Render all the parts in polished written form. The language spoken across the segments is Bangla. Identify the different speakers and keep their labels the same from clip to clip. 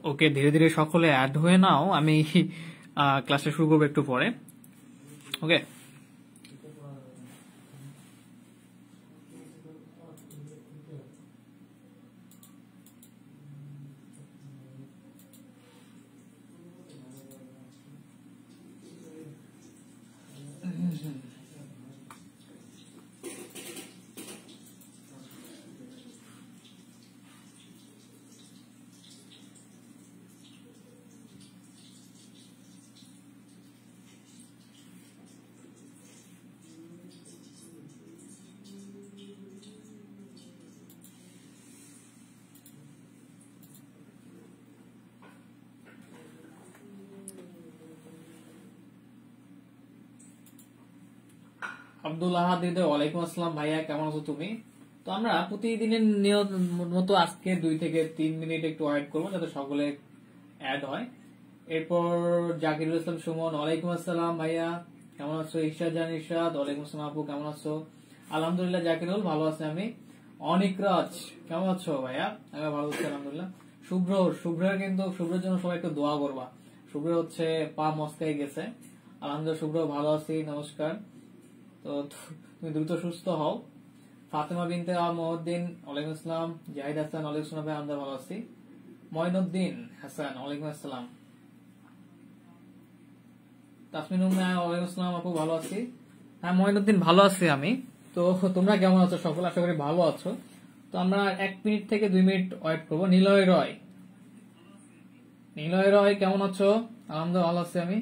Speaker 1: ওকে, ধীরে ধীরে সকলে অ্যাড হয়ে নাও, আমি ক্লাসে শুরু করবো একটু পরে। ওকে, আব্দুল আহাদ হৃদয়, ওয়ালাইকুম আসসালাম ভাইয়া, কেমন আছো তুমি? তো আমরা প্রতিদিনের নিয়ম মতো আজকে 2 থেকে 3 মিনিট একটু ওয়েট করবো যাতে সকলে অ্যাড হয়। এরপর জাকিরুল ইসলাম সুমন, ওয়ালাইকুম আসসালাম ভাইয়া, কেমন আছো? ইরশাদ জান ইরশাদ, ওয়ালাইকুম আসসালাম আপু, কেমন আছো? আলহামদুলিল্লাহ জাকিরুল, ভালো আছি আমি। অনিক রাজ, কেমন আছো ভাইয়া? আমি ভালো আছি আলহামদুলিল্লাহ। শুভ্রের কিন্তু শুভ্রের জন্য সবাই একটু দোয়া করবা। শুভ্র হচ্ছে পা মস্কাই গেছে। আলহামদুলিল্লাহ শুভ্র, ভালো আছি, নমস্কার। তো তুমি দ্রুত সুস্থ হও। ফাতেমা বিনতে মহিউদ্দিন, ওয়ালাইকুম আসসালাম। জাহিদ হাসান, ওয়ালাইকুম আসসালাম ভাই, আমরা ভালো আছি। মঈনুদ্দিন হাসান, ওয়ালাইকুম আসসালাম। তাসমিন উম্মা, ওয়ালাইকুম আসসালাম আপু, ভালো আছি। হ্যাঁ মঈনুদ্দিন, ভালো আছি আমি। তো তোমরা কেমন আছো সকল? আশা করি ভালো আছো। তো আমরা 1 মিনিট থেকে 2 মিনিট ওয়েট করবো। নিলয় রয়, কেমন আছো? আলহামদুলিল্লাহ ভালো আছি আমি।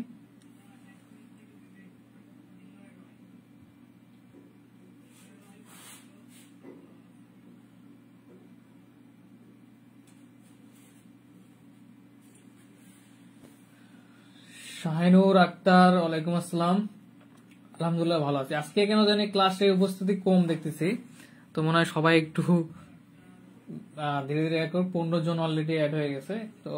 Speaker 1: শাহিনুর আক্তার, ওয়ালাইকুম আসসালাম। আলহামদুলিল্লাহ ভালো আছি। আজকে কেন জানি ক্লাসে উপস্থিতি কম দেখতেছি, তো মনে হয় সবাই একটু ধীরে ধীরে অ্যাড করবো। 15 জন অলরেডি অ্যাড হয়ে গেছে, তো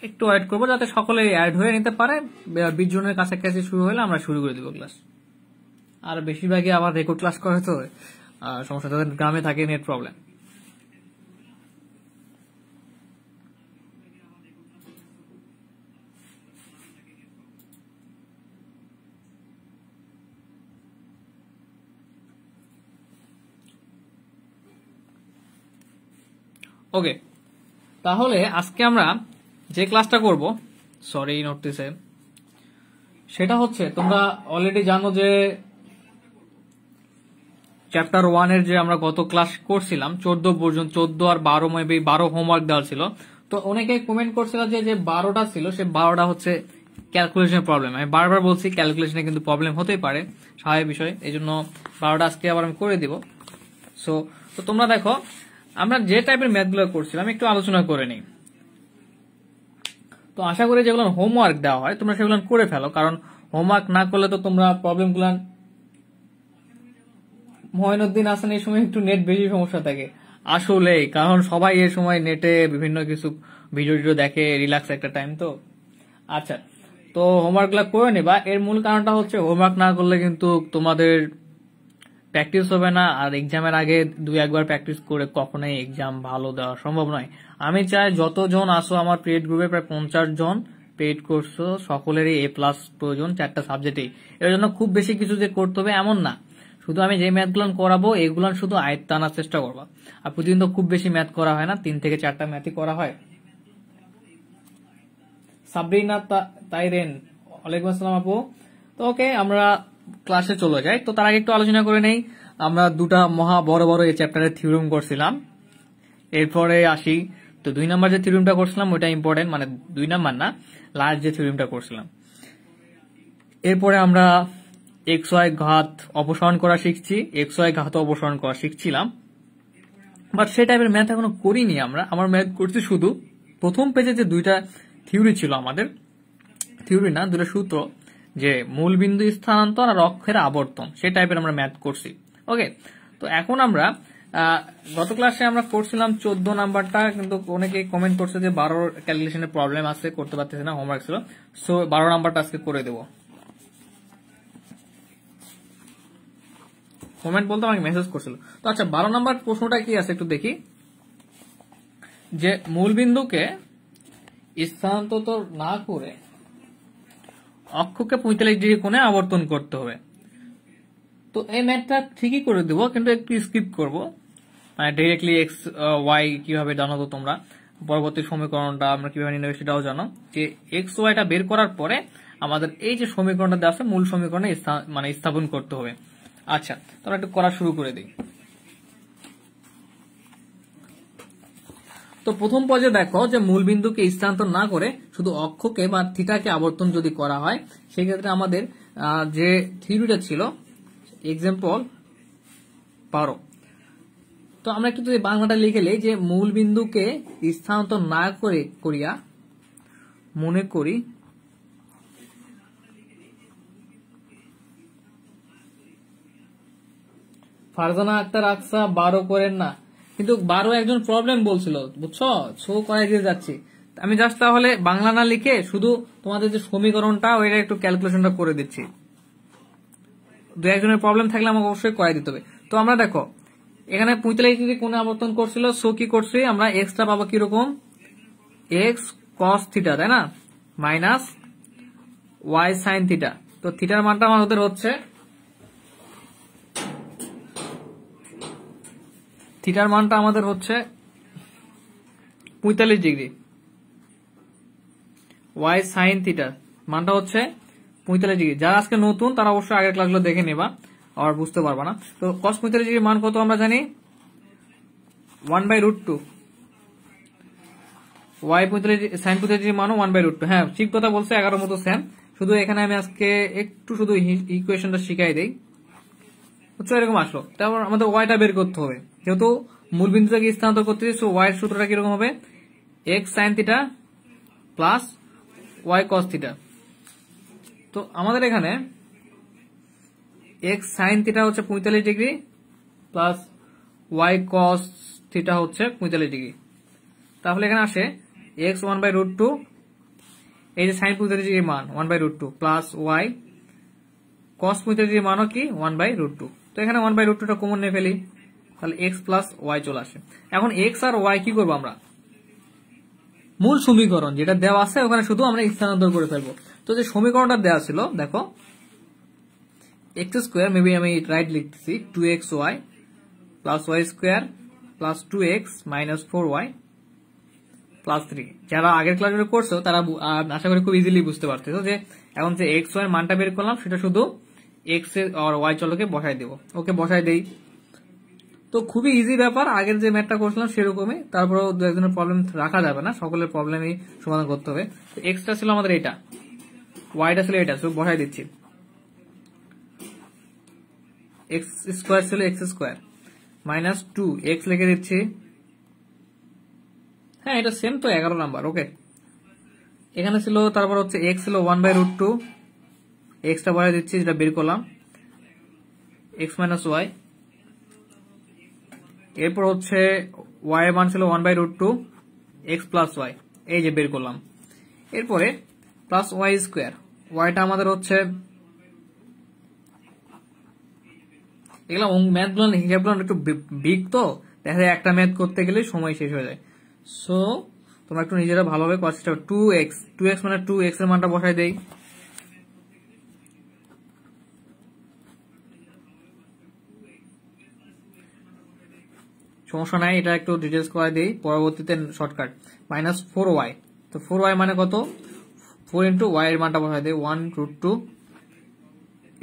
Speaker 1: একটু অ্যাড করবো যাতে সকলে অ্যাড হয়ে নিতে পারে। 20 জনের কাছাকাছি শুরু হলে আমরা শুরু করে দিব ক্লাস। আর বেশিরভাগই আবার রেকর্ড ক্লাস করে, তো সমস্যা, তাদের গ্রামে থাকে নেট প্রবলেম। ওকে, তাহলে আজকে আমরা যে ক্লাসটা করব, সরি নোটিসে, সেটা হচ্ছে তোমরা অলরেডি জানো যে চ্যাপ্টার 1 এর যে আমরা গত ক্লাস করছিলাম 14 পর্যন্ত, 14 আর 12 মেবি 12 হোমওয়ার্ক দেওয়া ছিল। তো অনেকে কমেন্ট করছিল যে 12টা ছিল, সে 12টা হচ্ছে ক্যালকুলেশনের প্রবলেম। আমি বারবার বলছি ক্যালকুলেশনে কিন্তু প্রবলেম হতেই পারে, স্বাভাবিক বিষয়, এই জন্য 12টা আজকে আবার আমি করে দিব। তো তোমরা দেখো আমরা যে টাইপের ম্যাথগুলো করছিলাম একটু আলোচনা করে নিই। তো আশা করি যেগুলো হোমওয়ার্ক দেওয়া হয় তোমরা সেগুলো করে ফেলো, কারণ হোমওয়ার্ক না করলে তো তোমরা প্রবলেমগুলো। মঈনুদ্দিন হাসান, এই সময় একটু নেট বেশি সমস্যা থাকে আসলে, কারণ সবাই এই সময় নেটে বিভিন্ন কিছু ভিডিও দেখে, রিল্যাক্স একটা টাইম তো। আচ্ছা, তো হোমওয়ার্ক গুলা করে নেবা। এর মূল কারণটা হচ্ছে হোমওয়ার্ক না করলে কিন্তু তোমাদের প্র্যাকটিস হবে না, আর এক্সামের আগে 2-1বার প্র্যাকটিস করে কখনোই এক্সাম ভালো দেওয়া সম্ভব নয়। আমি চাই যতজন আসো আমার পেইড গ্রুপে, প্রায় 50 জন পেইড করছো, সকলেরই A+ প্রয়োজন 4টা সাবজেক্টে। এর জন্য খুব বেশি কিছু যে করতে হবে এমন না, শুধু আমি যে ম্যাথগুলো করাবো এগুলো শুধু আয়ত্ত আনার চেষ্টা করবো। আর প্রতিদিন তো খুব বেশি ম্যাথ করা হয় না, 3 থেকে 4টা ম্যাথই করা হয়। সাবরিনা তাইরেন, ওয়ালাইকুম আসসালাম আপু। তো ওকে, আমরা ক্লাসে চলে যাই। তো তার আগে একটু আলোচনা করে নেই। আমরা 2টা মহা বড় বড় এই চ্যাপ্টারের থিওরেম করছিলাম। এরপরে আসি, তো 2 নাম্বার যে থিওরেমটা করছিলাম ওইটা ইম্পর্টেন্ট, মানে 2 নাম্বার না, লাস্ট যে থিওরেমটা করছিলাম। এরপরে আমরা XY ঘাত অপসারণ করা শিখছি, XY ঘাত অপসারণ করা শিখছিলাম, বাট সেই টাইপের ম্যাথ এখনো করিনি আমরা। আমার ম্যাথ করছি শুধু প্রথম পেজে যে 2টা থিওরি ছিল আমাদের, থিওরি না 2টা সূত্র, যে মূলবিন্দু স্থানান্তর আর অক্ষের আবর্তন, সেই টাইপের আমরা ম্যাথ করছি। ওকে, তো এখন আমরা গত ক্লাসে আমরা করছিলাম 14 নাম্বারটা, কিন্তু অনেকে কমেন্ট করছে যে 12 ক্যালকুলেশনের প্রবলেম আছে, করতে পারতেছে না, হোমওয়ার্ক ছিল। সো 12 নাম্বারটা আজকে করে দেবো। কমেন্ট বলতে আমাকে মেসেজ করছিল। তো আচ্ছা, 12 নাম্বার প্রশ্নটা কি আছে একটু দেখি। যে মূল বিন্দুকে স্থানান্তর না করে অক্ষকে 45 ডিগ্রি কোণে আবর্তন করতে হবে। তো এই ম্যাথটা ঠিকই করে দেবো, কিন্তু একটু স্কিপ করব, মানে ডিরেক্টলি এক্স ওয়াই কিভাবে জানো তো তোমরা, পরবর্তী সমীকরণটা আমরা কিভাবে নির্ণয় সেটাও জানো, যে এক্স ওয়াইটা বের করার পরে আমাদের এই যে সমীকরণটা দেওয়া আছে মূল সমীকরণে মানে স্থাপন করতে হবে। আচ্ছা, তোমরা একটু করা শুরু করে দিই। তো প্রথম পর্যায়ে দেখো যে মূল বিন্দুকে স্থানান্তর না করে শুধু অক্ষকে বা থিটাকে আবর্তন যদি করা হয়, সেক্ষেত্রে আমাদের যে থিওরিটা ছিল এক্সাম্পল 12, তো আমরা একটু যদি বাংলাটা লিখে নেই যে মূল বিন্দুকে স্থানান্তর না করে করিয়া মনে করি ফারজানা আক্তার আকসা 12 করেন না, কিন্তু 12 একজন প্রবলেম বলছিল, বুঝছো, শো করাই দিয়ে যাচ্ছি। আমি জাস্ট তাহলে বাংলা না লিখে শুধু তোমাদের যে সমীকরণটা ওইটা একটু ক্যালকুলেশনটা করে দিচ্ছি। দু একজনের প্রবলেম থাকলে আমাকে অবশ্যই করাই দিতে হবে। তো আমরা দেখো এখানে 45 ডিগ্রি কোণে আবর্তন করছিল, সো কি করছি আমরা এক্সটা পাবো কিরকম, এক্স কস থিটা, তাই না, মাইনাস ওয়াই সাইন থিটা। তো থিটার মানটা আমাদের হচ্ছে থিটার মানটা আমাদের হচ্ছে 45 ডিগ্রি, ওয়াই সাইন থিটা মানটা হচ্ছে 45 ডিগ্রি। যারা আজকে নতুন তারা অবশ্যই আগের ক্লাসগুলো দেখে নেবা, আর বুঝতে পারবা না। তো কস 45 ডিগ্রি মান কত আমরা জানি 1/√2, ওয়াই 45 সাইন 45 ডিগ্রি মানও 1/√2। হ্যাঁ ঠিক কথা বলছে, 11 মতো সেম। শুধু এখানে আমি আজকে একটু শুধু ইকুয়েশনটা শিখাই দেই, বুঝছো, এরকম আসলো। তারপর আমাদের ওয়াইটা বের করতে হবে, যেহেতু মূল বিন্দুটাকে স্থানান্তর করতে সো ওয়াই এর সূত্রটা কিরকম হবে, x sine theta plus y cos theta. তো আমাদের এখানে এক্স সাইন থিটা হচ্ছে 45 degree plus y cos theta হচ্ছে 45 ডিগ্রি। তাহলে এখানে আসে এক্স 1/√2, এই যে সাইন 45 ডিগ্রি মান 1/√2 প্লাস ওয়াই কস 45 ডিগ্রি মানও কি 1/√2। তো এখানে 1/√2টা কমন নিয়ে ফেলি, তাহলে এক্স প্লাস ওয়াই চলে আসে। এখন এক্স আর ওয়াই কি করবো আমরা, মূল সমীকরণ যেটা দেওয়া আছে ওখানে শুধু আমরা স্থানান্তর করে ফেলবো। তো যে সমীকরণটা দেওয়া ছিল দেখো এক্স স্কোয়ার, মেবি আমি রাইট লিখতেছি, 2xy plus Y square plus 2x minus 4y plus 3। যারা আগের ক্লাসগুলো করছো তারা আশা করি খুব ইজিলি বুঝতে পারতেছো যে এখন যে এক্স ওয়াই মানটা বের করলাম সেটা শুধু এক্স আর ওয়াই চলকে বসাই দেবো। ওকে বসাই দেই, তো খুবই ইজি ব্যাপার, আগের যে ম্যাথটা করছিলাম সেরকমই। তারপরেও দু একজনের প্রবলেম রাখা যাবে না, সকলের প্রবলেমই সমাধান করতে হবে। তো এক্সটা ছিল আমাদের এটা, ওয়াইটা ছিল এটা, বসাই দিচ্ছি। এক্স স্কোয়ার ছিল এক্স স্কোয়ার মাইনাস 2x লিখে দিচ্ছি, হ্যাঁ এটা সেম তো 11 নাম্বার। ওকে, এখানে ছিল তারপর হচ্ছে এক্স ছিল 1/√2, এক্সটা বসাই দিচ্ছি যেটা বের করলাম, এক্স মাইনাস ওয়াই। এরপর হচ্ছে ওয়াই এর মান ছিল 1/√2 এক্স প্লাস ওয়াই, এই যে বের করলাম। এরপরে প্লাস ওয়াই স্কোয়ার, ওয়াইটা আমাদের হচ্ছে, এগুলো ম্যাথগুলো হিসাবগুলো একটু বিগ, তো দেখা যায় একটা ম্যাথ করতে গেলে সময় শেষ হয়ে যায়। সো তোমরা একটু নিজেরা ভালোভাবে করার চেষ্টা করো। 2x মানে 2x এর মানটা বসাই দেই, সমস্যা নাই, এটা একটু ডিটেলস করে দেই পরবর্তীতে শর্টকাট। মাইনাস 4y, তো 4y মানে কত, 4 ইন্টু ওয়াই এর মানটা বসাই দেই 1√2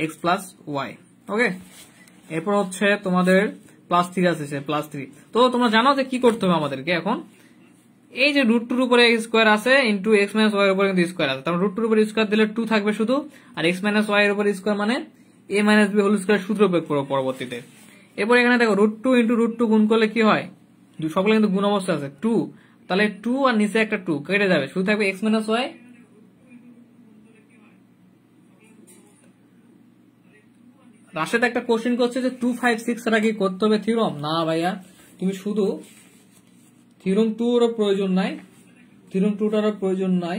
Speaker 1: x প্লাস ওয়াই। ওকে, এরপর হচ্ছে তোমাদের প্লাস 3 আছে, প্লাস 3। তো তোমরা জানো যে কি করতে হবে আমাদেরকে এখন, এই যে √2 উপরে স্কোয়ার আছে ইন্টু এক্স মাইনাস ওয়াই এর উপরে কিন্তু স্কোয়ার আছে, তারপর √2 উপরে স্কোয়ার দিলে 2 থাকবে শুধু, আর এক্স মাইনাস ওয়াই এর উপরে স্কোয়ার মানে a minus B whole square সূত্র প্রয়োগ করবো পরবর্তীতে। এরপর এখানে দেখো √2 ইন্টু √2 গুণ করলে কি হয়, সকলে কিন্তু গুণ অবস্থা আছে 2, তাহলে 2 আর নিচে একটা 2 কেটে যাবে, শুধু থাকবে এক্স মাইনাস ওয়াই। রাশেদ একটা কোশ্চেন করছে যে 2, 5, 6 এর কি করতে হবে থিওরাম, না ভাইয়া, তুমি শুধু থিওরাম 2 এর প্রয়োজন নাই, থিওরাম 2টার প্রয়োজন নাই,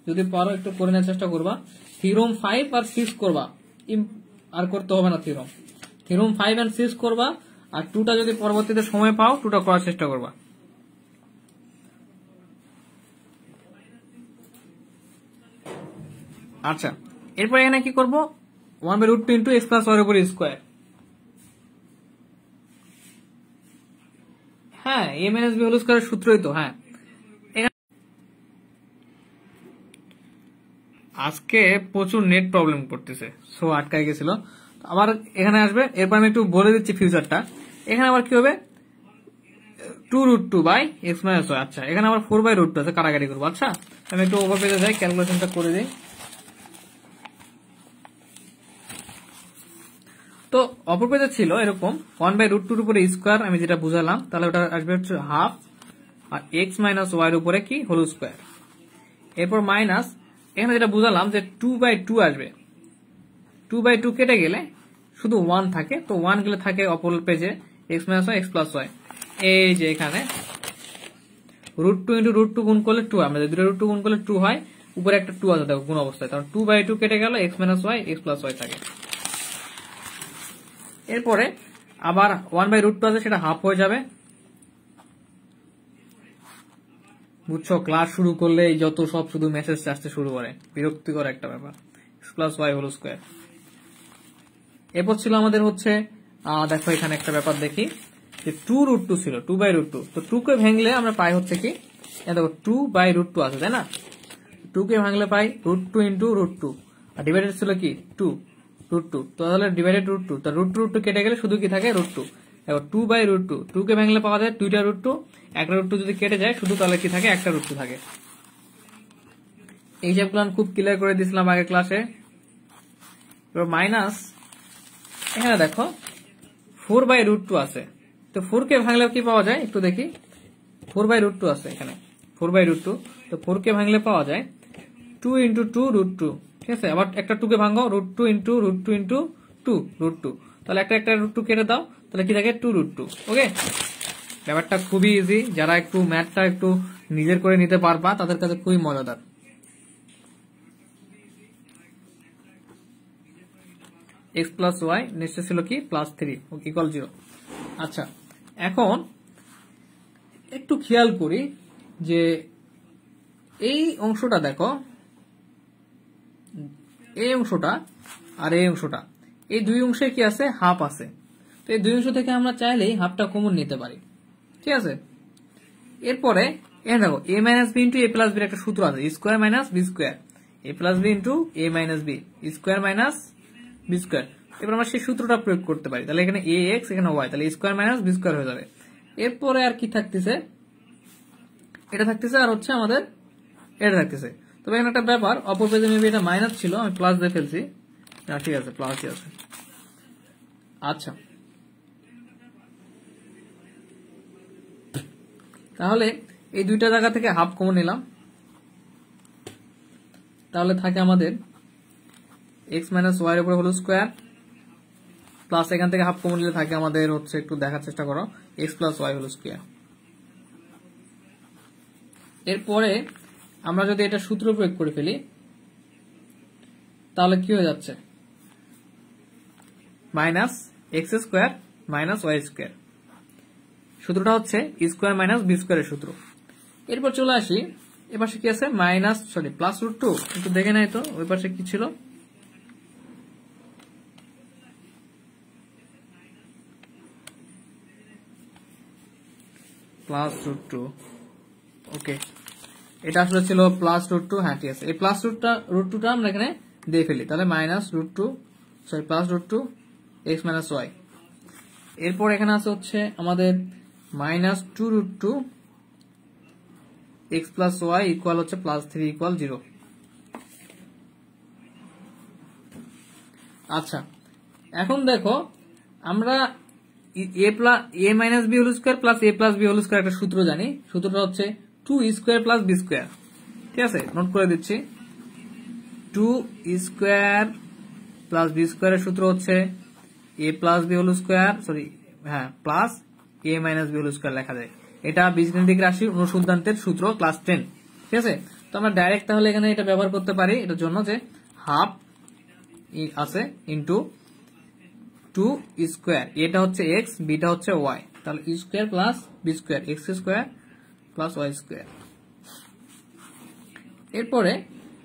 Speaker 1: যদি পারো একটু করে নেওয়ার চেষ্টা করবা। থিওরাম 5 আর 6 করবা, আর করতে হবে না থিওরাম। থিওরাম 5 আর 6 করবা, আর 2টা যদি পরবর্তীতে সময় পাও 2টা করার চেষ্টা করবা। আচ্ছা, এরপরে এখানে কি করবো, 1/√2 ইন্টু এক্স প্লাস ওয়াই উপর স্কোয়ার। হ্যাঁ, এ মাইনাস বি হোল স্কোয়ারের সূত্রই তো। হ্যাঁ, আজকে প্রচুর নেট প্রবলেম করতেছে, সো আটকায় গেছিল। আবার এখানে আসবে, এরপর আমি একটু বলে দিচ্ছি ফিউচারটা। এখানে আবার কি হবে, 2√2 বাই এক্স মাইনাস ওয়াই। আচ্ছা, এখানে আবার 4/√2 আছে, কাটাকাটি করবো। আচ্ছা, আমি একটু ওভার পেজে যাই, ক্যালকুলেশনটা করে দিই। তো অপর পেজে ছিল এরকম 1/√2 উপরে স্কোয়ার, আমি যেটা বুঝালাম, তাহলে ওটা আসবে হচ্ছে হাফ, আর এক্স মাইনাস ওয়াই উপরে কি হোল স্কোয়ার। এরপর মাইনাস, এখানে যেটা বুঝালাম যে 2/2 আসবে, 2/2 কেটে গেলে শুধু 1 থাকে, তো 1 গেলে থাকে অপর পেজে x minus y x plus y. এই যে এখানে √2 ইন্টু √2 গুণ করলে 2, আমরা যদি √2 গুণ করলে 2 হয়, উপরে একটা 2 আছে দেখো গুণ অবস্থায়, তাহলে 2/2 কেটে গেল, x minus y x plus y থাকে। এরপরে আবার 1/√2 আছে, সেটা হাফ হয়ে যাবে। বুঝছো, ক্লাস শুরু করলে যত সব শুধু মেসেজ আসতে শুরু করে, বিরক্তিকর একটা ব্যাপার। X plus y whole square. এরপর ছিল আমাদের হচ্ছে, দেখো এখানে একটা ব্যাপার দেখি, যে 2√2 ছিল, 2/√2, তো 2 কে ভাঙলে আমরা পাই হচ্ছে কি, দেখো 2/√2 আছে, তাই না? 2 কে ভাঙলে পাই √2 ইন্টু √2, আর ডিভাইডেড ছিল কি 2√2, তো তাহলে ডিভাইডেড √2, তো √2 কেটে গেলে শুধু কি থাকে √2। এবার 2/√2, 2 কে ভাঙলে পাওয়া যায় 2টা √2, একটা √2 যদি কেটে যায় শুধু, তাহলে কি থাকে একটা √2 থাকে। এই হিসাবগুলো আমি খুব ক্লিয়ার করে দিয়েছিলাম আগের ক্লাসে। এবার মাইনাস, এখানে দেখো 4/√2 আছে, তো 4 কে ভাঙলে কি পাওয়া যায় একটু দেখি, 4/√2 আছে এখানে, 4/√2, তো 4 কে ভাঙলে পাওয়া যায় 2 ইন্টু 2√2, ঠিক আছে? আবার একটা 2 কে ভাঙো, √2 ইন্টু √2 ইন্টু 2√2, তাহলে একটা √2 কেটে দাও, তাহলে কি থাকে 2√2। ওকে, ব্যাপারটা খুবই ইজি, যারা একটু ম্যাথটা একটু নিজের করে নিতে পারবা তাদের কাছে খুবই মজাদার। এক্স প্লাস ওয়াই নিশ্চয় ছিল কি +3 ইকুয়াল 0। আচ্ছা, এখন একটু খেয়াল করি যে এই অংশটা দেখো, এই অংশটা আর এই অংশটা, এই দুই অংশে কি আছে, হাফ আছে। তো এই দুই অংশ থেকে আমরা চাইলেই হাফটা কমন নিতে পারি, ঠিক আছে? এরপরে এখানে দেখো a minus B into A plus বির একটা সূত্র আছে, square minus B square, A plus B into A minus B square minus B square. এবার আমরা সেই সূত্রটা প্রয়োগ করতে পারি, তাহলে এখানে এ এক্স, এখানে ওয়াই, তাহলে স্কোয়ার মাইনাস বি স্কোয়ার হয়ে যাবে। এরপরে আর কি থাকতেছে, এটা থাকতেছে, আর হচ্ছে আমাদের এটা থাকতেছে। তবে এখানে একটা ব্যাপার, অপর পেজে মেবি এটা মাইনাস ছিল, আমি প্লাস দিয়ে ফেলছি, ঠিক আছে প্লাসই আছে। আচ্ছা, তাহলে এই দুইটা জায়গা থেকে হাফ কমন নিলাম, তাহলে থাকে আমাদের এক্স মাইনাস ওয়াই এর উপরে হোল স্কোয়ার, প্লাস এখান থেকে হাফ কমন নিলে থাকে আমাদের হচ্ছে, একটু দেখার চেষ্টা করো, x plus y whole square. এরপরে আমরা যদি এটা সূত্র প্রয়োগ করে ফেলি, তাহলে কি হয়ে যাচ্ছে, minus x square minus y square. সূত্রটা হচ্ছে স্কোয়ার মাইনাস বি স্কোয়ারের সূত্র। এরপর চলে আসি, এপাশে কি আছে, মাইনাস প্লাস √2, একটু দেখে নাই তো ওই পাশে কি ছিল, প্লাস √2। ওকে, এটা আসলে ছিল প্লাস √2, হ্যাঁ ঠিক আছে। এই প্লাস √2টা আমরা এখানে দিয়ে ফেলি, তাহলে minus √2, plus √2 X minus Y. এরপর এখানে আছে হচ্ছে আমাদের minus 2√2 X plus Y equal হচ্ছে +3 ইকুয়াল 0। আচ্ছা, এখন দেখো আমরা A minus B whole square plus A plus B whole square একটা সূত্র জানি, সূত্রটা হচ্ছে 2 স্কোয়ার প্লাস বি স্কোয়ার, ঠিক আছে? নোট করে দিচ্ছি, 2 স্কোয়ার প্লাস বি স্কোয়ারের সূত্র হচ্ছে এ প্লাস বি হোল স্কোয়ার, হ্যাঁ প্লাস এ মাইনাস বি হোল স্কোয়ার লেখা যায়। এটা বীজগণিতিক রাশি অনুসন্ধানের সূত্র, ক্লাস 10, ঠিক আছে? তো আমরা ডাইরেক্ট তাহলে এখানে এটা ব্যবহার করতে পারি, এটার জন্য যে হাফ আছে ইন্টু 2 স্কোয়ার, এটা হচ্ছে এক্স, বিটা হচ্ছে ওয়াই, তাহলে E square plus B square, X square plus Y square. এরপরে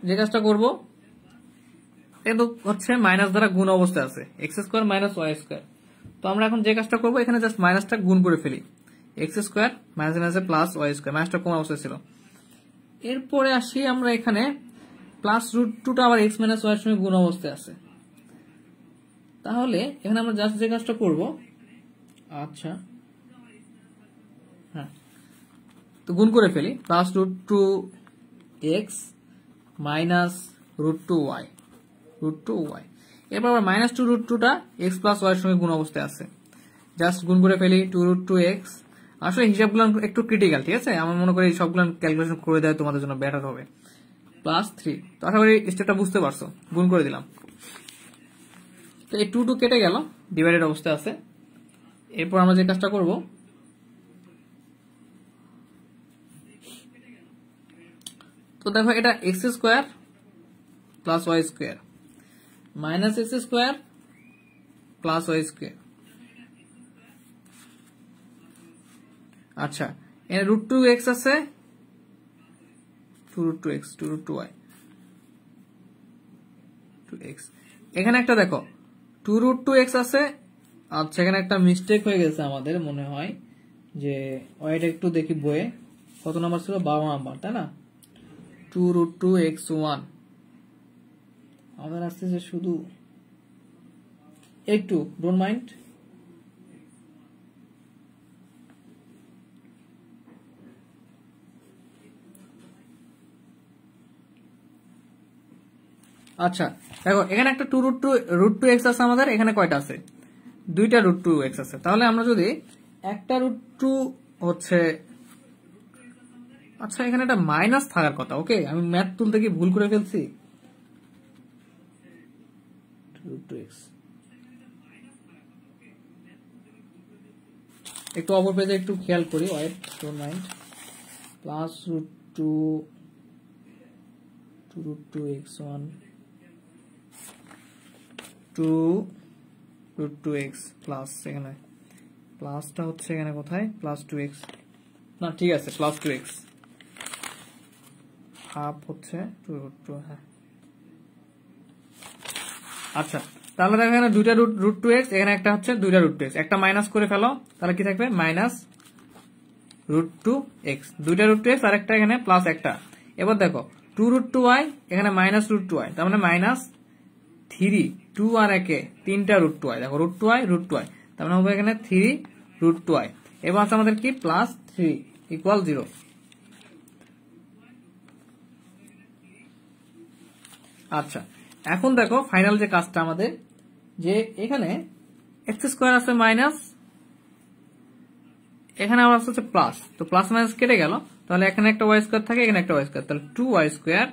Speaker 1: যে কাজটা করব, কিন্তু হচ্ছে মাইনাস দ্বারা গুণ অবস্থায় আছে, x square minus y square. তো আমরা এখন যে কাজটা করবো, এখানে জাস্ট মাইনাসটা গুণ করে ফেলি, এক্স স্কোয়ার মাইনাস মাইনাসে প্লাস ওয়াই স্কোয়ার, মাইনাসটা কোন অবস্থায় ছিল। এরপরে আসি আমরা এখানে প্লাস রুট টুটা আবার এক্স মাইনাস ওয়াই এর সঙ্গে গুণ অবস্থায় আছে। তাহলে এখানে আমরা জাস্ট যে কাজটা করব, আচ্ছা হ্যাঁ, তো গুণ করে ফেলি, plus root two x minus root two y, এরপর আবার মাইনাস টু রুট টুটা এক্স প্লাস ওয়াই এর সঙ্গে গুণ অবস্থায় আছে, জাস্ট গুণ করে ফেলি, টু রুট টু এক্স। আসলে হিসাবগুলো একটু ক্রিটিক্যাল, ঠিক আছে, আমার মনে করি সবগুলো ক্যালকুলেশন করে দেয় তোমাদের জন্য বেটার হবে। প্লাস থ্রি, তো আশা করি স্টেপটা বুঝতে পারছো, গুণ করে দিলাম। তো এই টু টু কেটে গেল, ডিভাইডেড অবস্থায় আছে। এরপর আমরা যে কাজটা করব, তো দেখো এটা x square plus Y square minus x square plus Y square. আচ্ছা, এখানে রুট টু এক্স আছে, two root two x, two root two y, two x. এখানে একটা দেখো টু রুট টু এক্স আছে। আচ্ছা, এখানে একটা মিস্টেক হয়ে গেছে আমাদের, মনে হয় যে ওয়াইটা একটু দেখি বইয়ে কত নাম্বার ছিল, 12 নাম্বার, তাই না? Two root two x one, আমাদের আসছে যে শুধু একটু ডোন্ট মাইন্ড, আচ্ছা দেখো এখানে একটা টু রুট টু এক্স আছে আমাদের, এখানে কয়টা আছে? দুইটা রুট টু এক্স আছে। তাহলে আমরা যদি একটা রুট টু হচ্ছে, আচ্ছা এখানে একটা মাইনাস থাকার কথা, ওকে আমি ম্যাথ তুলতে গিয়ে ভুল করে ফেলছি, একটু অপর পেজে একটু খেয়াল করি, wait don't mind, plus root two root two x one, two root two x plus, এখানে প্লাসটা হচ্ছে এখানে কোথায়, প্লাস টু এক্স, না ঠিক আছে প্লাস টু এক্স, হাফ হচ্ছে টু রুট টু, হ্যাঁ আচ্ছা। তাহলে দেখো এখানে দুইটা রুট টু এক্স, এখানে একটা হচ্ছে দুইটা রুট টু এক্স, একটা মাইনাস করে ফেলো, তাহলে কি থাকবে, মাইনাস রুট টু এক্স, দুইটা রুট টু এক্স আর একটা এখানে প্লাস একটা। এবার দেখো টু রুট টু ওয়াই, এখানে মাইনাস রুট টু ওয়াই, তার মানে মাইনাস থ্রি, টু আর একে তিনটা রুট টু ওয়াই, দেখো রুট টু ওয়াই, তার মানে হবে এখানে থ্রি রুট টু ওয়াই। এবার আছে আমাদের কি, প্লাস থ্রি ইকুয়াল 0। আচ্ছা, এখন দেখো ফাইনাল যে কাজটা আমাদের, যে এখানে এক্স স্কোয়ার আছে মাইনাস, এখানে আবার হচ্ছে প্লাস, তো প্লাস মাইনাস কেটে গেল, তাহলে এখানে একটা ওয়াই স্কোয়ার থাকে, এখানে একটা ওয়াই স্কোয়ার, তাহলে two y square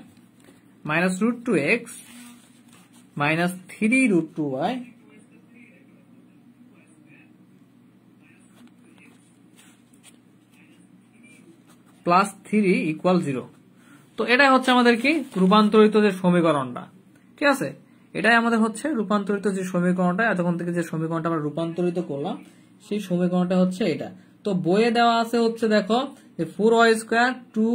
Speaker 1: minus root two x minus three root two y plus three equal 0। তো এটাই হচ্ছে আমাদের কি, রূপান্তরিত যে সমীকরণটা, ঠিক আছে, এটাই আমাদের হচ্ছে রূপান্তরিত যে সমীকরণটা, এতক্ষণ থেকে যে সমীকরণটা আমরা রূপান্তরিত করলাম, সেই সমীকরণটা হচ্ছে এটা। তো বইয়ে দেওয়া আছে হচ্ছে দেখো যে 4y square two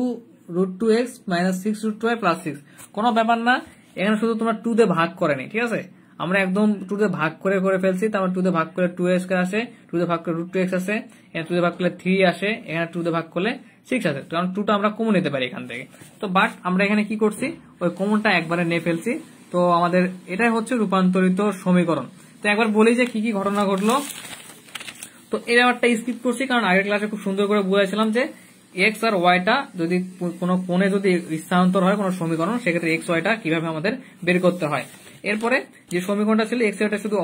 Speaker 1: root two x minus six root two y plus six, কোনো ব্যাপার না, এখানে শুধু তোমার টু দিয়ে ভাগ করে নি, ঠিক আছে, আমরা একদম টু দিয়ে ভাগ করে ফেলছি, তারপর টু দিয়ে ভাগ করলে টু এক্স আসে, টু দিয়ে ভাগ করে রুট টু এক্স আসে, এখানে টু দিয়ে ভাগ করলে 3 আসে, এখানে টু দিয়ে ভাগ করলে 6 আসে, কারণ টুটা আমরা কমন নিতে পারি এখান থেকে। তো বাট আমরা এখানে কি করছি, ওই কমনটা একবারে নিয়ে ফেলছি। তো আমাদের এটাই হচ্ছে রূপান্তরিত সমীকরণ। তো একবার বলি যে কি কি ঘটনা ঘটলো। তো এই ব্যাপারটা স্কিপ করছি, কারণ আগের ক্লাসে খুব সুন্দর করে বুঝাইছিলাম যে এক্স আর ওয়াইটা যদি কোনো কোণে যদি স্থানান্তর হয় কোনো সমীকরণ, সেক্ষেত্রে এক্স ওয়াইটা কিভাবে আমাদের বের করতে হয়। এরপরে যে সমীকরণটা ছিল এক্স ওয়াইটা শুধু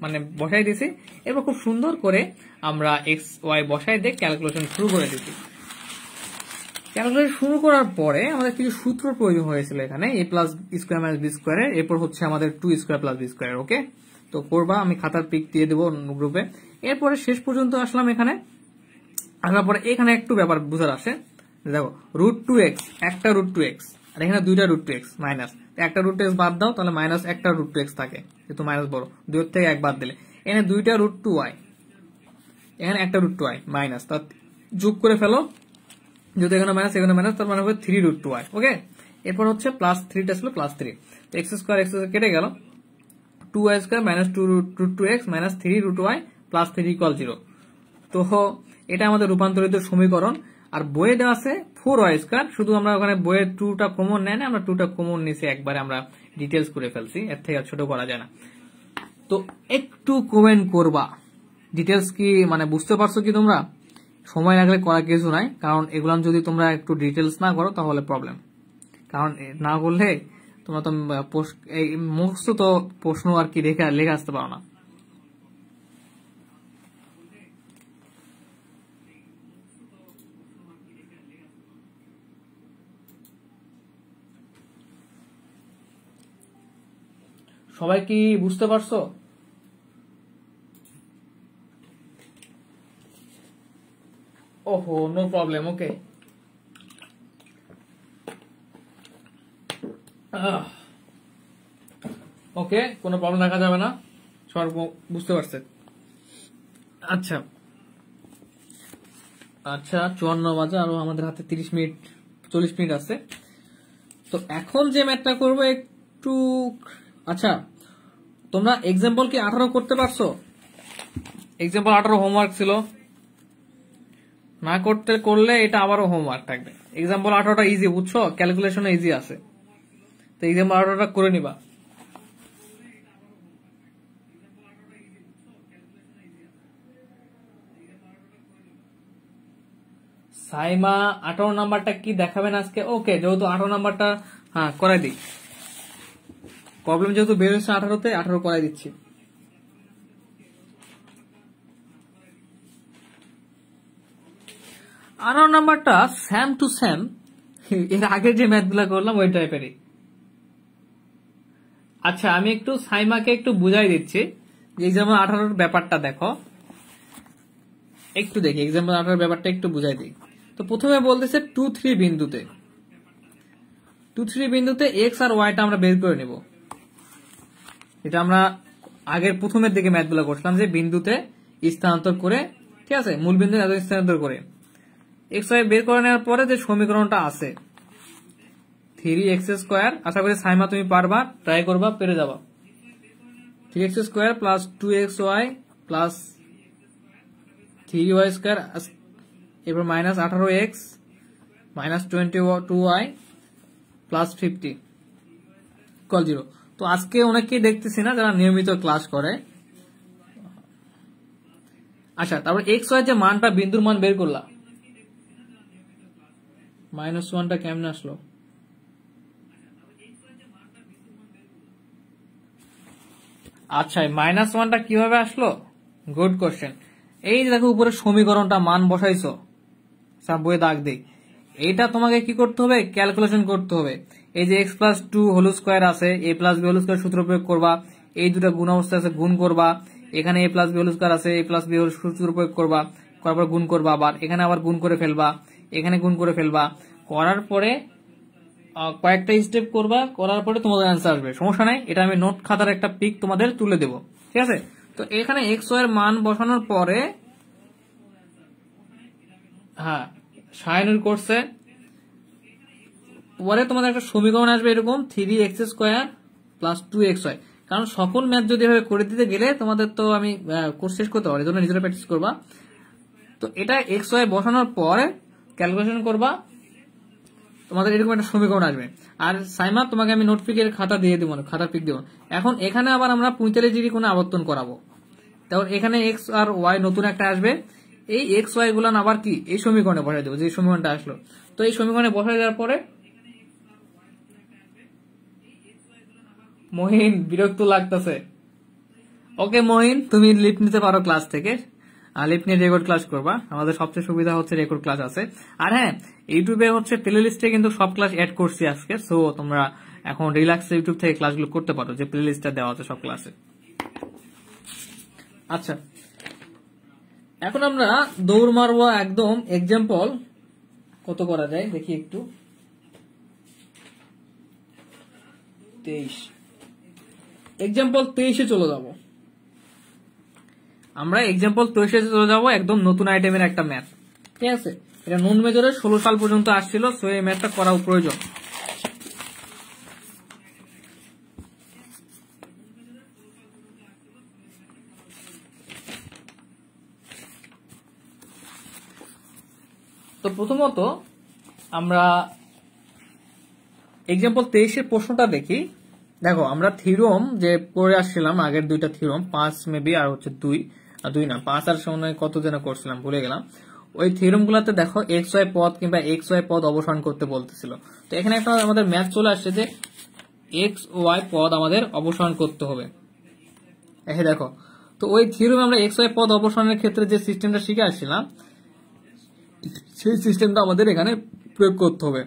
Speaker 1: মানে বসাই দিছি, এরপর খুব সুন্দর করে আমরা এক্স ওয়াই বসাই দিয়ে ক্যালকুলেশন শুরু করে দিচ্ছি। ক্যালকুলেশন শুরু করার পরে আমাদের কিছু সূত্র প্রয়োজন হয়েছিল এখানে, A plus square minus B স্কোয়ারের, এরপর হচ্ছে আমাদের two square plus B square, okay. তো করবা, আমি খাতার পিক দিয়ে দেবো গ্রুপে। এরপরে শেষ পর্যন্ত আসলাম, এখানে আসার পরে এখানে একটু ব্যাপার বুঝার আসে, দেখো রুট টু এক্স, একটা রুট টু এক্স আর এখানে দুইটা রুট টু এক্স মাইনাস, একটা রুট টু এক্স বাদ দাও, তাহলে মাইনাস একটা রুট টু এক্স থাকে, যেহেতু মাইনাস বড়, দুইয়ের থেকে এক বাদ দিলে এখানে দুইটা রুট টু ওয়াই, এখানে একটা রুট টু ওয়াই মাইনাস, তা যোগ করে ফেলো, যদি এখানে মাইনাস এখানে মাইনাস, তার মানে হবে থ্রি রুট টু ওয়াই, ওকে। এরপর হচ্ছে প্লাস 3টা ছিল প্লাস 3, এক্স স্কোয়ার কেটে গেল, 2y square minus 2√2x minus 3√y plus 3 equal 0। তো এটা আমাদের রূপান্তরিত সমীকরণ। আর বইয়ে দেওয়া আছে 4y স্কোয়ার, শুধু আমরা ওখানে বইয়ে 2টা কমন নেয় না, আমরা 2টা কমন নিয়েছি, একবারে আমরা ডিটেলস করে ফেলছি, এর থেকে আর ছোট করা যায় না। তো একটু কমেন্ট করবা ডিটেলস কি মানে বুঝতে পারছো কি তোমরা? সময় লাগলে করা কিছু নাই, কারণ এগুলো যদি তোমরা একটু ডিটেলস না করো তাহলে প্রবলেম, কারণ না করলে তোমরা তো এই মুখস্থ তো প্রশ্ন আর কি লেখা আসতে পারো না। সবাই কি বুঝতে পারছো? ওহো, নো প্রবলেম, ওকে। ওকে, কোনো প্রবলেম রাখা যাবে না, সব বুঝতে পারছে। আচ্ছা আচ্ছা, 54 বাজে, আরো আমাদের হাতে 40 মিনিট আছে। তো এখন যে ম্যাথটা করবো একটু, আচ্ছা তোমরা এক্সাম্পল কি 18 করতে পারছো? এক্সাম্পল 18 হোমওয়ার্ক ছিল, না করলে এটা আবারও হোমওয়ার্ক থাকবে। এক্সাম্পল 18টা ইজি, বুঝছো, ক্যালকুলেশনে ইজি আছে, তো এক্সাম্পল 18টা করে নিবা। সাইমা 18 নাম্বারটা কি দেখাবেন আজকে? ওকে, যেহেতু 18 নাম্বারটা হ্যাঁ করাই দিই, প্রবলেম যেহেতু বের হচ্ছে 18তে, 18 করাই দিচ্ছি। আর নাম্বারটা সেম টু সেম এর আগে যে ম্যাথগুলো করলাম ওই টাইপেরই। আচ্ছা, আমি একটু সাইমাকে একটু বুঝাই দিচ্ছি যে এক্সাম্পল 18 ব্যাপারটা দেখো, একটু দেখি এক্সাম্পল 18 ব্যাপারটা একটু বুঝাই দিই। তো প্রথমে বলতেছে 2-3 বিন্দুতে এক্স আর ওয়াইটা আমরা বের করে নেব। এটা আমরা আগের প্রথমের দিকে ম্যাথগুলো করছিলাম, যে বিন্দুতে স্থানান্তর করে, ঠিক আছে, মূল বিন্দু স্থানান্তর করে এক্স ওয়াই বের করে নেওয়ার পরে যে সমীকরণটা আছে 3x স্কোয়ার, আশা করি সাইমা তুমি পারবা, ট্রাই করবা, পেরে যাবা। 3x square plus 2xy plus 3y square, এরপর minus 18x minus 22y plus 50 equal 0। তো আজকে অনেকেই দেখতেছি না যারা নিয়মিত ক্লাস করে। আচ্ছা, তারপর এক্স ওয়াই যে মানটা, বিন্দুর মান বের করলাম, -1টা কেমনে আসলো? আচ্ছা, -1টা কিভাবে আসলো? Good question. এই যে দেখো উপরে সমীকরণটা মান বসাইছো, সব বইয়ে দাগ দিই, এইটা তোমাকে কি করতে হবে? ক্যালকুলেশন করতে হবে। এই যে x প্লাস 2 হোল স্কোয়ার আছে, a plus b whole square সূত্র প্রয়োগ করবা, এই দুটা গুণ অবস্থা আছে, গুণ করবা, এখানে a plus b whole square আছে, a প্লাস b হোল সূত্র প্রয়োগ করবা, করার পর গুণ করবা, আবার এখানে আবার গুণ করে ফেলবা, এখানে গুণ করে ফেলবা, করার পরে কয়েকটা স্টেপ করবা, করার পরে তোমাদের অ্যান্সার আসবে, সমস্যা নাই। এটা আমি নোট খাতার একটা পিক তোমাদের তুলে দেবো, ঠিক আছে? তো এখানে এক্স ওয়াই এর মান বসানোর পরে, হ্যাঁ সায়নুর করছে, পরে তোমাদের একটা সমীকরণ আসবে এরকম 3x স্কোয়ার প্লাস 2xy। কারণ সকল ম্যাথ যদি এভাবে করে দিতে গেলে তোমাদের তো আমি কোর্স শেষ করতে পারি, এই জন্য নিজেরা প্র্যাকটিস করবা। তো এটা এক্স ওয়াই বসানোর পরে ক্যালকুলেশন করবা, তোমাদের এরকম একটা সমীকরণ আসবে। আর সাইমা তোমাকে আমি নোট পিকের খাতা দিয়ে দিব, খাতার পিক দিব। এখন এখানে আবার আমরা 45 ডিগ্রি কোণে আবর্তন করাবো, তখন এখানে এক্স আর ওয়াই নতুন একটা আসবে, এই এক্স ওয়াই গুলান আবার কি এই সমীকরণে বসাই দেবো, যে সমীকরণটা আসলো। তো এই সমীকরণে বসাই দেওয়ার পরে, মহিন বিরক্ত লাগতেছে, ওকে মহিন তুমি লিপ নিতে পারো ক্লাস থেকে, লিপ নিয়ে রেকর্ড ক্লাস করবা, আমাদের সবচেয়ে সুবিধা হচ্ছে রেকর্ড ক্লাস আছে। আর হ্যাঁ, ইউটিউবে হচ্ছে প্লে লিস্টে কিন্তু সব ক্লাস অ্যাড করছি আজকে, সো তোমরা এখন রিল্যাক্স ইউটিউব থেকে ক্লাসগুলো করতে পারো, যে প্লে লিস্টটা দেওয়া আছে সব ক্লাসে। আচ্ছা, এখন আমরা দৌড় মারবো একদম এক্সাম্পল কত করা যায় দেখি একটু, 23 এক্সাম্পল 23-এ চলে যাব আমরা, এক্সাম্পল 23-এ চলে যাব, একদম নতুন আইটেমের একটা ম্যাথ, ঠিক আছে? এটা নন মেজরের 16 সাল পর্যন্ত আসছিল, সো এই ম্যাথটা করা প্রয়োজন। প্রথমত আমরা এক্সাম্পল 23 এর প্রশ্নটা দেখি। দেখো আমরা থিওরম যে পড়ে আসছিলাম, আগের দুইটা থিওরম 5 মেবি আর হচ্ছে 2 না 5 আর সময় কত যেন করছিলাম ভুলে গেলাম। ওই থিওরম গুলাতে দেখো এক্স ওয়াই পদ কিংবা এক্স ওয়াই পদ অবসান করতে বলতেছিল। তো এখানে একটা আমাদের ম্যাথ চলে আসছে যে এক্স ওয়াই পদ আমাদের অবসান করতে হবে। এই দেখো, তো ওই থিওরমে আমরা এক্স ওয়াই পদ অবসানের ক্ষেত্রে যে সিস্টেমটা শিখে আসছিলাম সেই সিস্টেমটা আমাদের এখানে প্রয়োগ করতে হবে।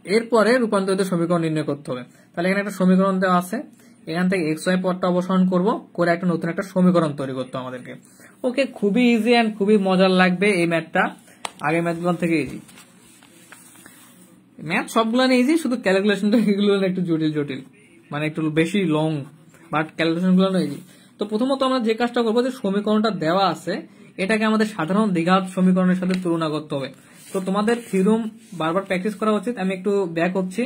Speaker 1: এরপরে রূপান্তরিত সমীকরণ নির্ণয় করতে হবে। তাহলে এখানে একটা সমীকরণ দেওয়া আছে, এখান থেকে এক্স ওয়াই পদটা অবসান করব, করে একটা নতুন একটা সমীকরণ তৈরি করতে হবে আমাদেরকে। ওকে, খুবই ইজি এন্ড খুবই মজার লাগবে এই ম্যাথটা। আগে ম্যাথগুলো থেকে ইজি, ম্যাথ সবগুলো ইজি, শুধু ক্যালকুলেশনটা এগুলো একটু জটিল জটিল, মানে একটু বেশি লং, বাট ক্যালকুলেশন গুলো ইজি। তো প্রথমত আমরা যে কাজটা করবো, যে সমীকরণটা দেওয়া আছে এটাকে আমাদের সাধারণ দ্বিঘাত সমীকরণের সাথে তুলনা করতে হবে। তো তোমাদের থিওরম বারবার প্র্যাকটিস করা উচিত। আমি একটু ব্যাক হচ্ছি,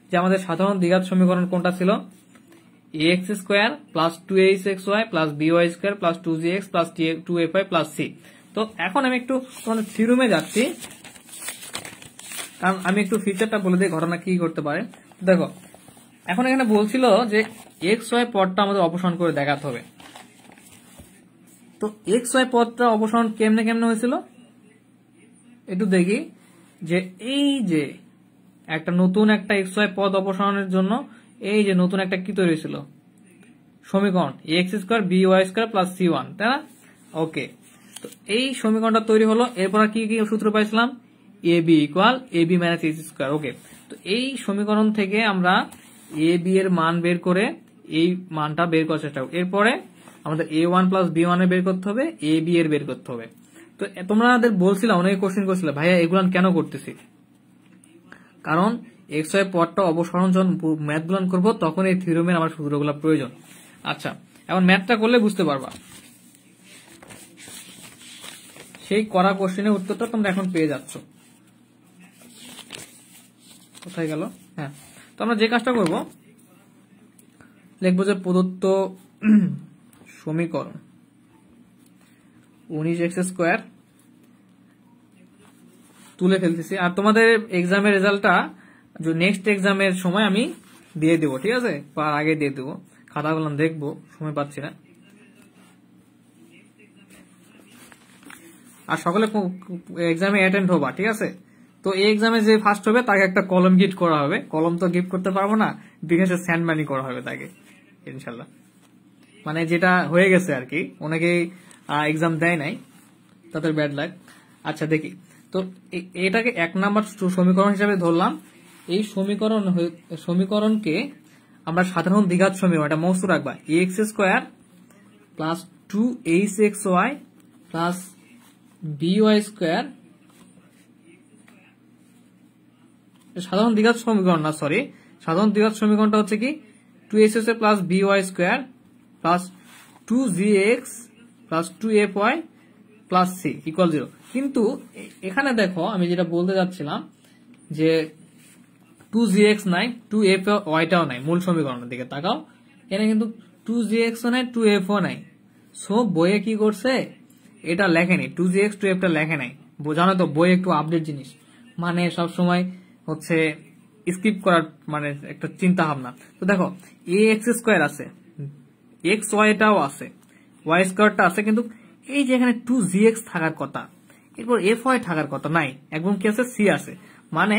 Speaker 1: যে আমাদের সাধারণ দ্বিঘাত সমীকরণ কোনটা ছিল, ax square plus 2axy plus by square plus 2gx plus 2fy plus c। তো এখন আমি একটু তোমাদের থিওরমে যাচ্ছি, কারণ আমি একটু ফিচারটা বলে দিই ঘটনা কি করতে পারে। দেখো এখন এখানে বলছিল যে এক্স ওয়াই পদটা আমাদের অপসারণ করে দেখাতে হবে। তো এক্স ওয়াই পদটা অপসারণ কেমনে কেমনে হয়েছিল একটু দেখি। যে এই যে একটা নতুন একটা এক্স ওয়াই পদ অপসারণের জন্য এই যে নতুন একটা কি তৈরি হয়েছিল, সমীকরণ x square b y square plus c one, তাই না? ওকে, তো এই সমীকরণটা তৈরি হলো। এরপর কি কি সূত্র পাইছিলাম, A B equal A B minus H square. Okay, তো এই সমীকরণ থেকে আমরা এ বি এর মান বের করে এই মানটা বের করার চেষ্টা করব। এরপরে আমাদের এ ওয়ান প্লাস বি ওয়ান এর বের করতে হবে, এ বি এর বের করতে হবে। তো তোমাদের বলছিলাম, অনেকে কোশ্চেন করছিল, ভাইয়া এগুলান কেন করতেছি? কারণ এক্স ওয়াই পদটা অপসারণ যখন ম্যাথ গুলান করবো তখন এই থিওরেমের আমার সূত্রগুলো প্রয়োজন। আচ্ছা, এখন ম্যাথটা করলে বুঝতে পারবা। সেই করা কোশ্চেনের উত্তরটা তোমরা এখন পেয়ে যাচ্ছ। কোথায় গেল? হ্যাঁ, তো আমরা যে কাজটা করব, লিখবো যে প্রদত্ত সমীকরণ 19x স্কোয়ার তুলে ফেলতেছি। আর তোমাদের এক্সামের রেজাল্টটা নেক্সট এক্সামের সময় আমি দিয়ে দেবো, ঠিক আছে? বা আগে দিয়ে দেবো, খাতাগুলো দেখবো, সময় পাচ্ছি না। আর সকলে এক্সামে অ্যাটেন্ড হবা, ঠিক আছে? তো এই এক্সামে যে ফার্স্ট হবে তাকে একটা কলম গিফট করা হবে। কলম তো গিফট করতে পারবো না, বিকাশে স্যান্ড মানি করা হবে তাকে, ইনশাল্লাহ। মানে যেটা হয়ে গেছে আর কি, অনেকেই এক্সাম দেয় নাই, তাদের ব্যাড লাক। আচ্ছা দেখি, তো এটাকে 1 নাম্বার সমীকরণ হিসেবে ধরলাম। এই সমীকরণকে আমরা সাধারণ দ্বিঘাত সমীকরণ, এটা মস্ত রাখবা, x square plus 2hxy plus by square, সাধারণ দ্বিঘাত সমীকরণ না, সরি, সাধারণ দ্বিঘাত সমীকরণটা হচ্ছে কি 2xy plus by square plus 2gx plus 2fy plus c equal 0। কিন্তু এখানে দেখো আমি যেটা বলতে যাচ্ছিলাম, যে 2gx নাই, 2fyটাও নাই, মূল সমীকরণের দিকে তাকাও, এখানে কিন্তু 2gx ও নাই, 2f ও নাই। সো বইয়ে কি করছে, এটা লেখেনি, 2gx 2f টা লেখে নাই। বোঝানো তো বই একটু আপডেট জিনিস, মানে সব সময় হচ্ছে স্কিপ করার মানে একটা চিন্তা ভাবনা। তো দেখো এক্স স্কোয়ার আছে, এক্স ওয়াইটাও আছে, ওয়াই স্কোয়ারটা আছে, কিন্তু এই যে এখানে 2gx থাকার কথা, এরপর এফ ওয়াই থাকার কথা নাই, একদম কি আছে, সি আছে, মানে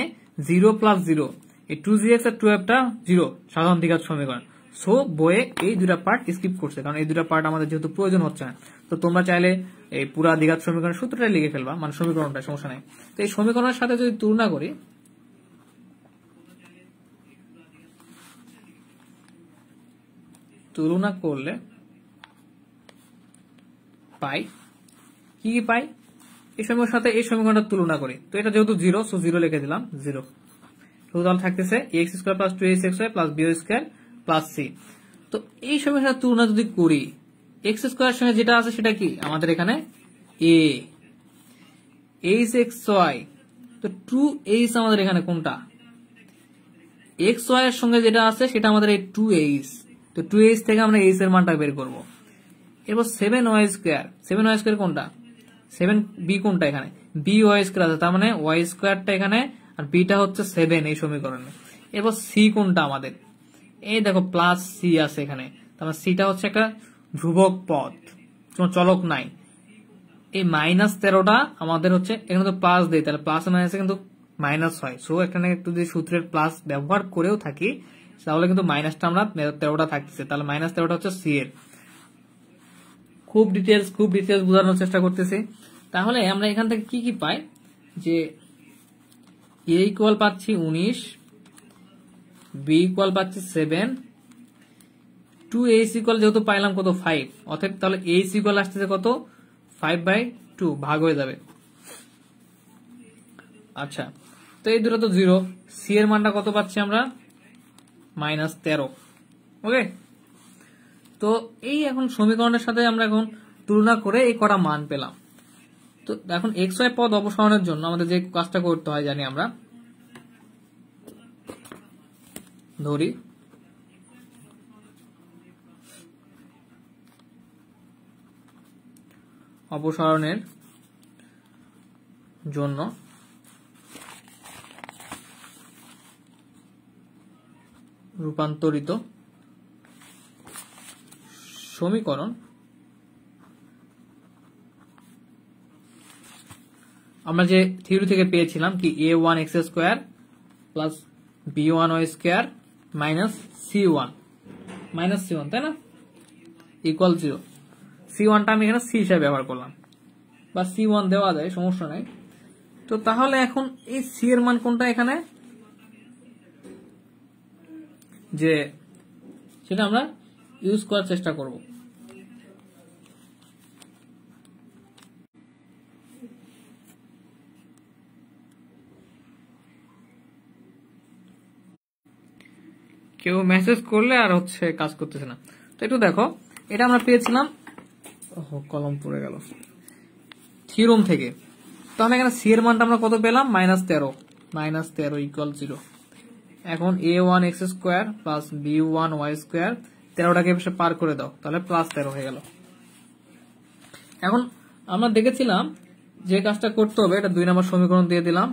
Speaker 1: 0 প্লাস 0, এই 2gx আর 2f টা 0, সাধারণ দ্বিঘাত সমীকরণ। সো বইয়ে এই দুটা পার্ট স্কিপ করছে, কারণ এই দুটা পার্ট আমাদের যেহেতু প্রয়োজন হচ্ছে না। তো তোমরা চাইলে এই পুরা দ্বিঘাত সমীকরণের সূত্রটা লিখে ফেলবা, মানে সমীকরণটা, সমস্যা নাই। তো এই সমীকরণের সাথে যদি তুলনা করি, তুলনা করলে পাই কি পাই, এই সমীকরণের সাথে এই সমীকরণটা তুলনা করি। তো এটা যেহেতু 0, সো 0 লিখে দিলাম, 0। টোটাল থাকতেছে x square plus 2hxy plus by square plus c। তো এই সমীকরণের সাথে তুলনা যদি করি, এক্স স্কোয়ারের সঙ্গে যেটা আছে সেটা কি আমাদের এখানে a, hxy, তো 2h আমাদের এখানে কোনটা, xy এর সঙ্গে যেটা আছে সেটা আমাদের এই 2h। তো 2h থেকে আমরা h এর মানটা বের করব। এরপর 7y স্কোয়ার, 7y স্কোয়ার কোনটা, 7b কোনটা, এখানে বি ওয়াই স্কোয়ার আছে, তার মানে ওয়াই স্কোয়ারটা এখানে আর বিটা হচ্ছে 7 এই সমীকরণে। এবার সি কোনটা আমাদের, এই দেখো প্লাস সি আছে এখানে, তার মানে সিটা হচ্ছে একটা ধ্রুবক পদ, কোন চলক নাই। এই -13টা আমাদের হচ্ছে এখানে তো প্লাস দেয়, তাহলে প্লাস মাইনাসে কিন্তু মাইনাস হয়। সো এখানে একটু যদি সূত্রের প্লাস ব্যবহার করেও থাকি তাহলে কিন্তু মাইনাসটা আমরা 13টা থাকতেছে, তাহলে -13টা হচ্ছে সি এর। খুব ডিটেলস বোঝানোর চেষ্টা করতেছি। তাহলে আমরা এখান থেকে কি কি পাই, যে এ ইকুয়াল পাচ্ছি 19, বি ইকুয়াল পাচ্ছি 7, 2h ইকুয়াল যেহেতু পাইলাম কত 5, অর্থাৎ তাহলে h ইকুয়াল আসতেছে কত 5/2 ভাগ হয়ে যাবে। আচ্ছা, তো এই দুটো তো 0, সি এর মানটা কত পাচ্ছি আমরা -13। ওকে, তো এই এখন সমীকরণের সাথে আমরা এখন তুলনা করে এই কটা মান পেলাম। তো এখন এক্স ওয়াই পদ অপসারণের জন্য আমাদের যে কাজটা করতে হয় জানি আমরা, ধরি অপসারণের জন্য রূপান্তরিত সমীকরণ আমরা যে থিওরি থেকে পেয়েছিলাম কি a1x² plus b1y² minus c1, তাই না, ইকুয়াল 0। c1টা আমি এখানে c হিসাবে ব্যবহার করলাম, বা c1 দেওয়া যায়, সমস্যা নাই। তো তাহলে এখন এই c এর মান কোনটা এখানে, যে সেটা আমরা ইউজ করার চেষ্টা করব। কেউ মেসেজ করলে আর হচ্ছে কাজ করতেছে না, তো একটু দেখো, এটা আমরা পেয়েছিলাম কলম পড়ে গেল থিওরম থেকে। তাহলে এখানে সি এর মানটা আমরা কত পেলাম -13 ইকুয়াল 0। এখন a1x² প্লাস b1y² 13টাকে পার করে দাও, তাহলে +13 হয়ে গেল। এখন আমরা দেখেছিলাম যে কাজটা করতে হবে, এটা 2 নম্বর সমীকরণ দিয়ে দিলাম,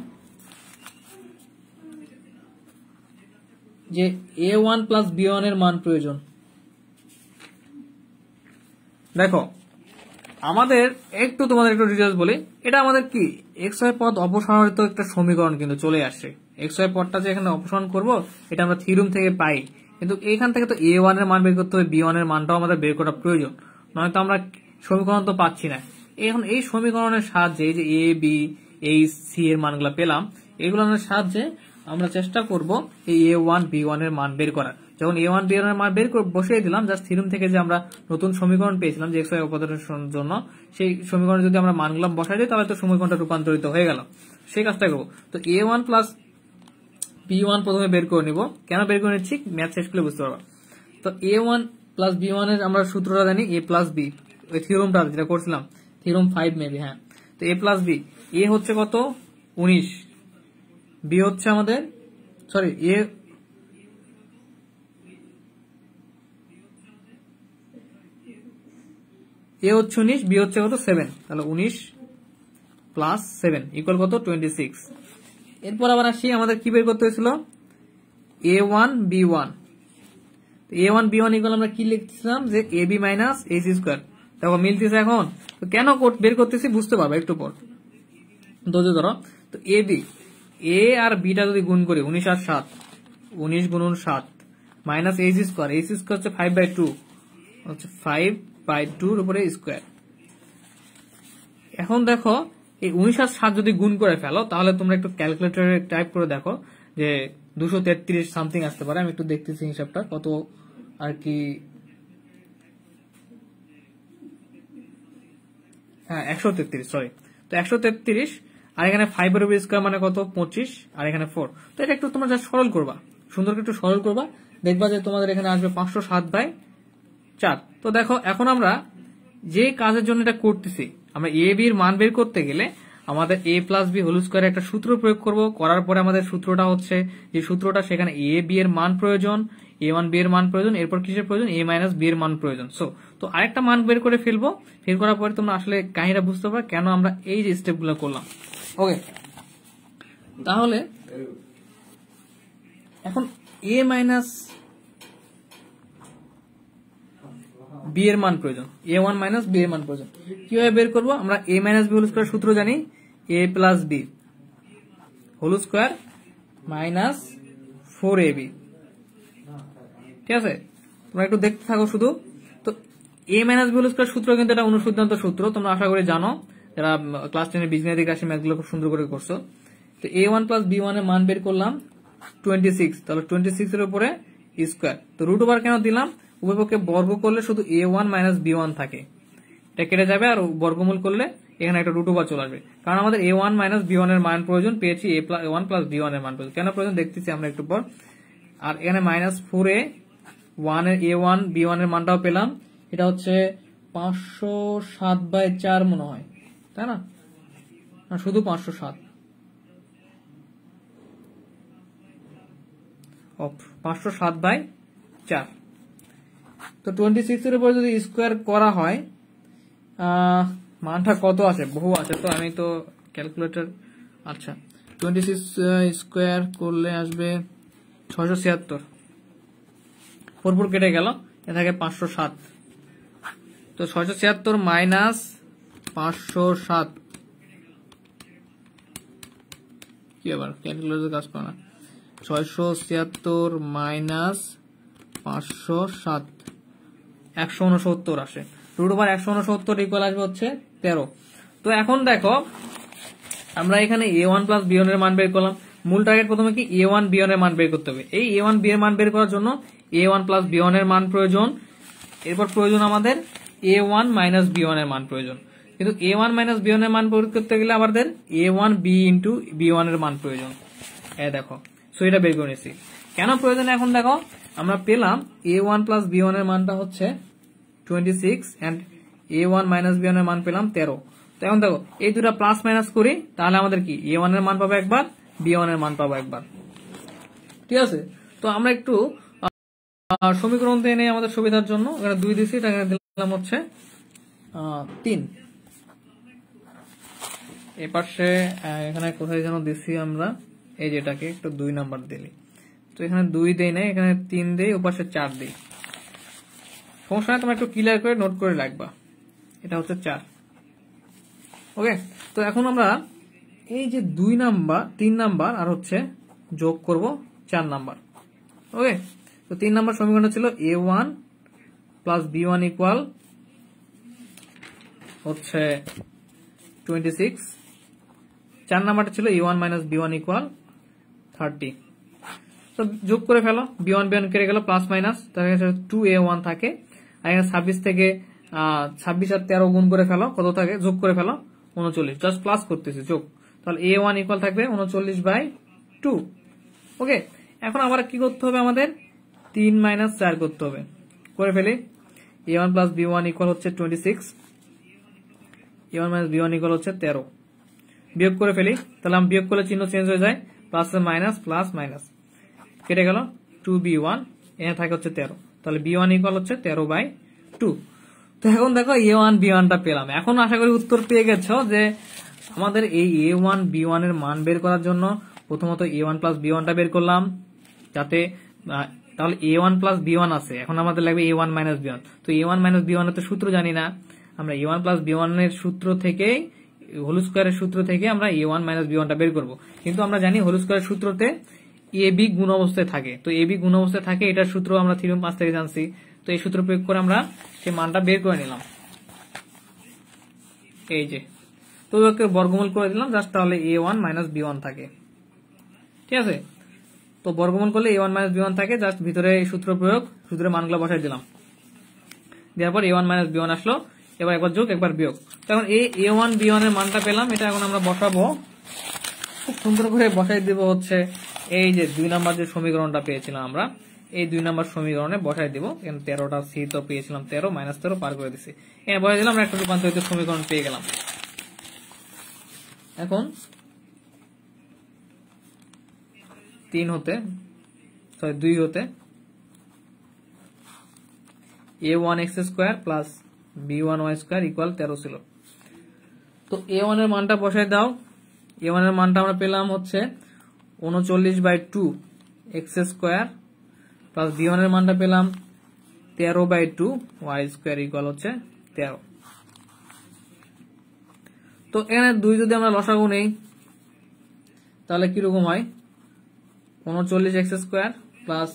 Speaker 1: যে a1 প্লাস b1 এর মান প্রয়োজন। দেখো আমাদের একটু তোমাদের একটু ডিটেইলস বলি, এটা আমাদের কি এক্স ওয়াই পদ অপসারণিত একটা সমীকরণ কিন্তু চলে আসে। এক্স ওয়াই পদটা যে এখানে অপসারণ করব এটা আমরা থিওরম থেকে পাই, কিন্তু এখান থেকে তো a1 এর মান বের করতে হবে, b1 এর মানটাও আমাদের বের করা প্রয়োজন, নয়তো আমরা সমীকরণ তো পাচ্ছি না। এখন এই সমীকরণের সাহায্যে যে এ বি এই সি এর মানগুলো পেলাম, এগুলোর সাহায্যে আমরা চেষ্টা করব এই a1 b1 এর মান বের করার। যখন a1 b1 এর মান বের করে বসিয়ে দিলাম, জাস্ট থিওরম থেকে যে আমরা নতুন সমীকরণ পেয়েছিলাম যে এক্স ওয়াই অপসারণের জন্য, সেই সমীকরণে যদি আমরা মানগুলো বসাই দিই তাহলে তো সমীকরণটা রূপান্তরিত হয়ে গেল। সেই কাজটা করবো। তো a1 প্লাস b1 প্রথমে বের করে নিব। কেন বের করে নিচ্ছি ম্যাথ শেষ করলে বুঝতে পারবা। তো a1 প্লাস b1 এর আমরা সূত্রটা জানি a প্লাস b, ওই থিওরমটা যেটা করছিলাম থিওরম 5 মেবি, হ্যাঁ। তো a প্লাস b, a হচ্ছে কত 19, b হচ্ছে আমাদের সরি a হচ্ছে 19, b হচ্ছে কত 7, তাহলে 19 প্লাস 7 ইকুয়াল কত 26। এরপর আবার আসি, আমাদের কি বের করতে হয়েছিল a1 b1, a1 b1 equal আমরা কি লিখছিলাম যে ab মাইনাস ac স্কয়ার। দেখো মিলতেছে এখন, তো কেন বের করতেছি বুঝতে পারবে একটু পর। ধরো তো ab a আর b টা যদি গুণ করি 19 আর 7, 19 গুণন 7 minus ac square, ac square হচ্ছে 5/2, হচ্ছে 5/2 এর উপরে স্কয়ার। এখন দেখো এই 19 আর 7 যদি গুণ করে ফেলো তাহলে তোমরা একটু ক্যালকুলেটরে টাইপ করে দেখো যে 233 সামথিং আসতে পারে। আমি একটু দেখতেছি হিসাবটা কত আর কি, হ্যাঁ 133, সরি। তো 133 আর এখানে 5 এর উপর স্কয়ার মানে কত 25, আর এখানে 4। তো এটা একটু তোমরা জাস্ট সরল করবা, সুন্দর করে একটু সরল করবা, দেখবা যে তোমাদের এখানে আসবে 507/4। তো দেখো এখন আমরা যে কাজের জন্য এটা করতেছি, আমরা এ বি এর মান বের করতে গেলে আমাদের a plus B whole square একটা সূত্র প্রয়োগ করব। করার পরে আমাদের সূত্রটা হচ্ছে যে সূত্রটা সেখানে এ বি এর মান প্রয়োজন, a1 b এর মান প্রয়োজন, এরপর কিসের প্রয়োজন, a মাইনাস b এর মান প্রয়োজন। সো তো আরেকটা মান বের করে ফেলবো, বের করার পরে তোমরা আসলে কাহিনীটা বুঝতে পারবে কেন আমরা এই যে স্টেপগুলো করলাম। ওকে, তাহলে এখন a মাইনাস b এর মান প্রয়োজন, a1 মাইনাস b এর মান প্রয়োজন। কিভাবে বের করবো, আমরা a minus b whole square সূত্র জানি, a plus b whole square minus 4ab। ঠিক আছে, তোমরা একটু দেখতে থাকো শুধু। তো a minus b whole square সূত্র কিন্তু এটা অনুসিদ্ধান্ত সূত্র, তোমরা আশা করি জানো যারা ক্লাস 10 এর বীজগণিতিক রাশি ম্যাথগুলো খুব সুন্দর করে করছো। তো a1 প্লাস b1 এর মান বের করলাম 26, তাহলে 26 এর উপরে স্কয়ার। তো রুট ওভার কেন দিলাম, উভয়পক্ষে বর্গ করলে শুধু a1 মাইনাস b1 থাকে, এটা কেটে যাবে, আর বর্গমূল করলে এখানে একটা রুট ওভার চলে আসবে, কারণ আমাদের a1 মাইনাস b1 এর মান প্রয়োজন, পেয়েছি a1 প্লাস b1 এর মান প্রয়োজন। কেন প্রয়োজন দেখতেছি আমরা একটু পর। আর এখানে মাইনাস 4a1 এর a1 b1 এর মানটাও পেলাম, এটা হচ্ছে 507/4 মনে হয়, তাই না? শুধু 507, 507/4। তো 26 এর উপরে যদি স্কোয়ার করা হয়, মানটা কত আছে, বহু আছে, তো আমি তো ক্যালকুলেটর, আচ্ছা 26 স্কোয়ার করলে আসবে 676, 4 কেটে গেল, এ থাকে 507। তো 676 মাইনাস 507, কি আবার ক্যালকুলেটর কাজ করে না, 676 মাইনাস 507 169 আসে, রুট ওভার 169 ইকুয়াল আসবে হচ্ছে 13। তো এখন দেখো আমরা এখানে a1 প্লাস b1 এর মান বের করলাম, মূল টার্গেট প্রথমে কি a1 b1 এর মান বের করতে হবে। এই a1 b এর মান বের করার জন্য a1 প্লাস b1 এর মান প্রয়োজন, এরপর প্রয়োজন আমাদের a1 মাইনাস b1 এর মান প্রয়োজন। কিন্তু a1 মাইনাস b1 এর মান বের করতে গেলে আমাদের a1 b ইন্টু b1 এর মান প্রয়োজন। দেখো, সো এটা বের করে নিচ্ছি কেন প্রয়োজন। এখন দেখো আমরা পেলাম a1 প্লাস b1 এর মানটা হচ্ছে 26 এন্ড a1 মাইনাস b1 এর মান পেলাম 13। তো এখন দেখো এই দুটা প্লাস মাইনাস করি, তাহলে আমাদের কি a1 এর মান পাবো একবার, b1 এর মান পাবো একবার। ঠিক আছে, তো আমরা একটু সমীকরণ দিয়ে নেই আমাদের সুবিধার জন্য। এখানে 2 দিছি, এটা এখানে দিলাম হচ্ছে 3। এই পাশে এখানে কোথায় যেন দিছি আমরা, এই যেটাকে একটু 2 নাম্বার দিলি, তো এখানে 2 দেই না, এখানে 3 দেই, ওপাশে 4 দেই। সমস্যা নাই, তোমরা একটু ক্লিয়ার করে নোট করে রাখবা, এটা হচ্ছে 4। ওকে, তো এখন আমরা এই যে 2 নাম্বার, 3 নাম্বার আর হচ্ছে যোগ করব 4 নাম্বার। ওকে, তো 3 নাম্বার সমীকরণটা ছিল a1 প্লাস b1 ইকুয়াল হচ্ছে 26, 4 নাম্বারটা ছিল a1 মাইনাস b1 ইকুয়াল 30। তো যোগ করে ফেলো, b1 b1 কেটে গেল, প্লাস মাইনাস, তাহলে 2a1 থাকে, আর এখানে 26 থেকে 26 আর 13 গুণ করে ফেলো, কত থাকে, যোগ করে ফেলো 39, জাস্ট প্লাস করতেছি যোগ, তাহলে a1 ইকুয়াল থাকবে 39/2। ওকে, এখন আবার কি করতে হবে, আমাদের 3 মাইনাস 4 করতে হবে, করে ফেলি। a1 প্লাস b1 ইকুয়াল হচ্ছে 26, a1 মাইনাস b1 ইকুয়াল হচ্ছে 13, বিয়োগ করে ফেলি, তাহলে আমি বিয়োগ করলে চিহ্ন চেঞ্জ হয়ে যায়, প্লাস মাইনাস প্লাস মাইনাস কেটে গেল, 2b1 এখানে থাকে হচ্ছে 13, তাহলে b1 ইকুয়াল হচ্ছে 13/2। তো এখন দেখো a1 b1 টা পেলাম। এখন আশা করি উত্তর পেয়ে গেছো যে আমাদের এই a1 b1 এর মান বের করার জন্য প্রথমত a1 প্লাস b1 টা বের করলাম, যাতে তাহলে a1 প্লাস b1 আছে, এখন আমাদের লাগবে a1 মাইনাস b1। তো a1 মাইনাস b1 এর তো সূত্র জানি না, আমরা a1 প্লাস b1 এর সূত্র থেকে, হোল স্কয়ারের সূত্র থেকে আমরা a1 মাইনাস b1 টা বের করব। কিন্তু আমরা জানি হোল স্কয়ারের সূত্রতে ab গুণ অবস্থায় থাকে, তো ab গুণ অবস্থায় থাকে, এটার সূত্র আমরা থিওরেম 5 থেকে জানছি। তো এই সূত্র প্রয়োগ করে আমরা সেই মানটা বের করে নিলাম, এই যে, তো ওকে বর্গমূল করে দিলাম জাস্ট, তাহলে a1 মাইনাস b1 থাকে। ঠিক আছে, তো বর্গমূল করলে a1 মাইনাস b1 থাকে, জাস্ট ভিতরে এই সূত্র প্রয়োগ, সূত্রের মানগুলো বসাই দিলাম, দেওয়ার পর a1 মাইনাস b1 আসলো, এবার একবার যোগ একবার বিয়োগ। তখন এই a1 b1 এর মানটা পেলাম, এটা এখন আমরা বসাবো, খুব সুন্দর করে বসাই দেব হচ্ছে এই যে 2 নাম্বার যে সমীকরণটা পেয়েছিলাম আমরা, এই 2 নাম্বার সমীকরণে বসাই দিব। এখানে 13টা সি তো পেয়েছিলাম, 13 মাইনাস 13 পার করে দিছি, এখানে বসাই দিলাম, একটা রূপান্তরিত সমীকরণ পেয়ে গেলাম। এখন 2 হতে a1 x square plus b1 y square equal 13 ছিল। তো a1 এর মানটা বসাই দাও। a1 এর মানটা আমরা পেলাম হচ্ছে 39/2 x স্কোয়ার প্লাস b1 এর মানটা পেলাম 13/2 y স্কোয়ার ইকুয়াল হচ্ছে 13। তো এখানে 2 যদি আমরা লসাগু নেই তাহলে কিরকম হয়, 39 x square plus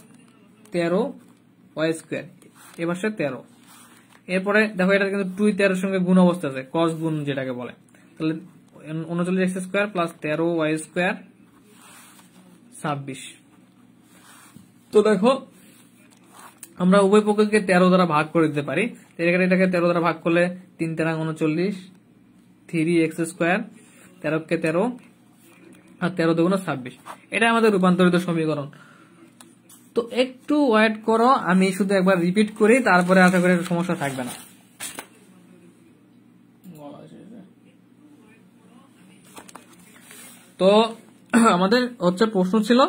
Speaker 1: 13 y square এবার 13। এরপরে দেখো এটা কিন্তু 2 13 সঙ্গে গুণ অবস্থা আছে, cos গুণ যেটাকে বলে। তাহলে 39 x square plus 13 y square 26। তো দেখো আমরা উভয় পক্ষকে 13 দ্বারা ভাগ করে দিতে পারি। এটাকে 13 দ্বারা ভাগ করলে 3 13 39, 3x স্কোয়ার, 13 কে 13 আর 13 2 26। এটা আমাদের রূপান্তরিত সমীকরণ। তো একটু ওয়েট করো, আমি শুধু একবার রিপিট করি, তারপরে আশা করি সমস্যা থাকবে না। তো আমাদের হচ্ছে প্রশ্ন ছিল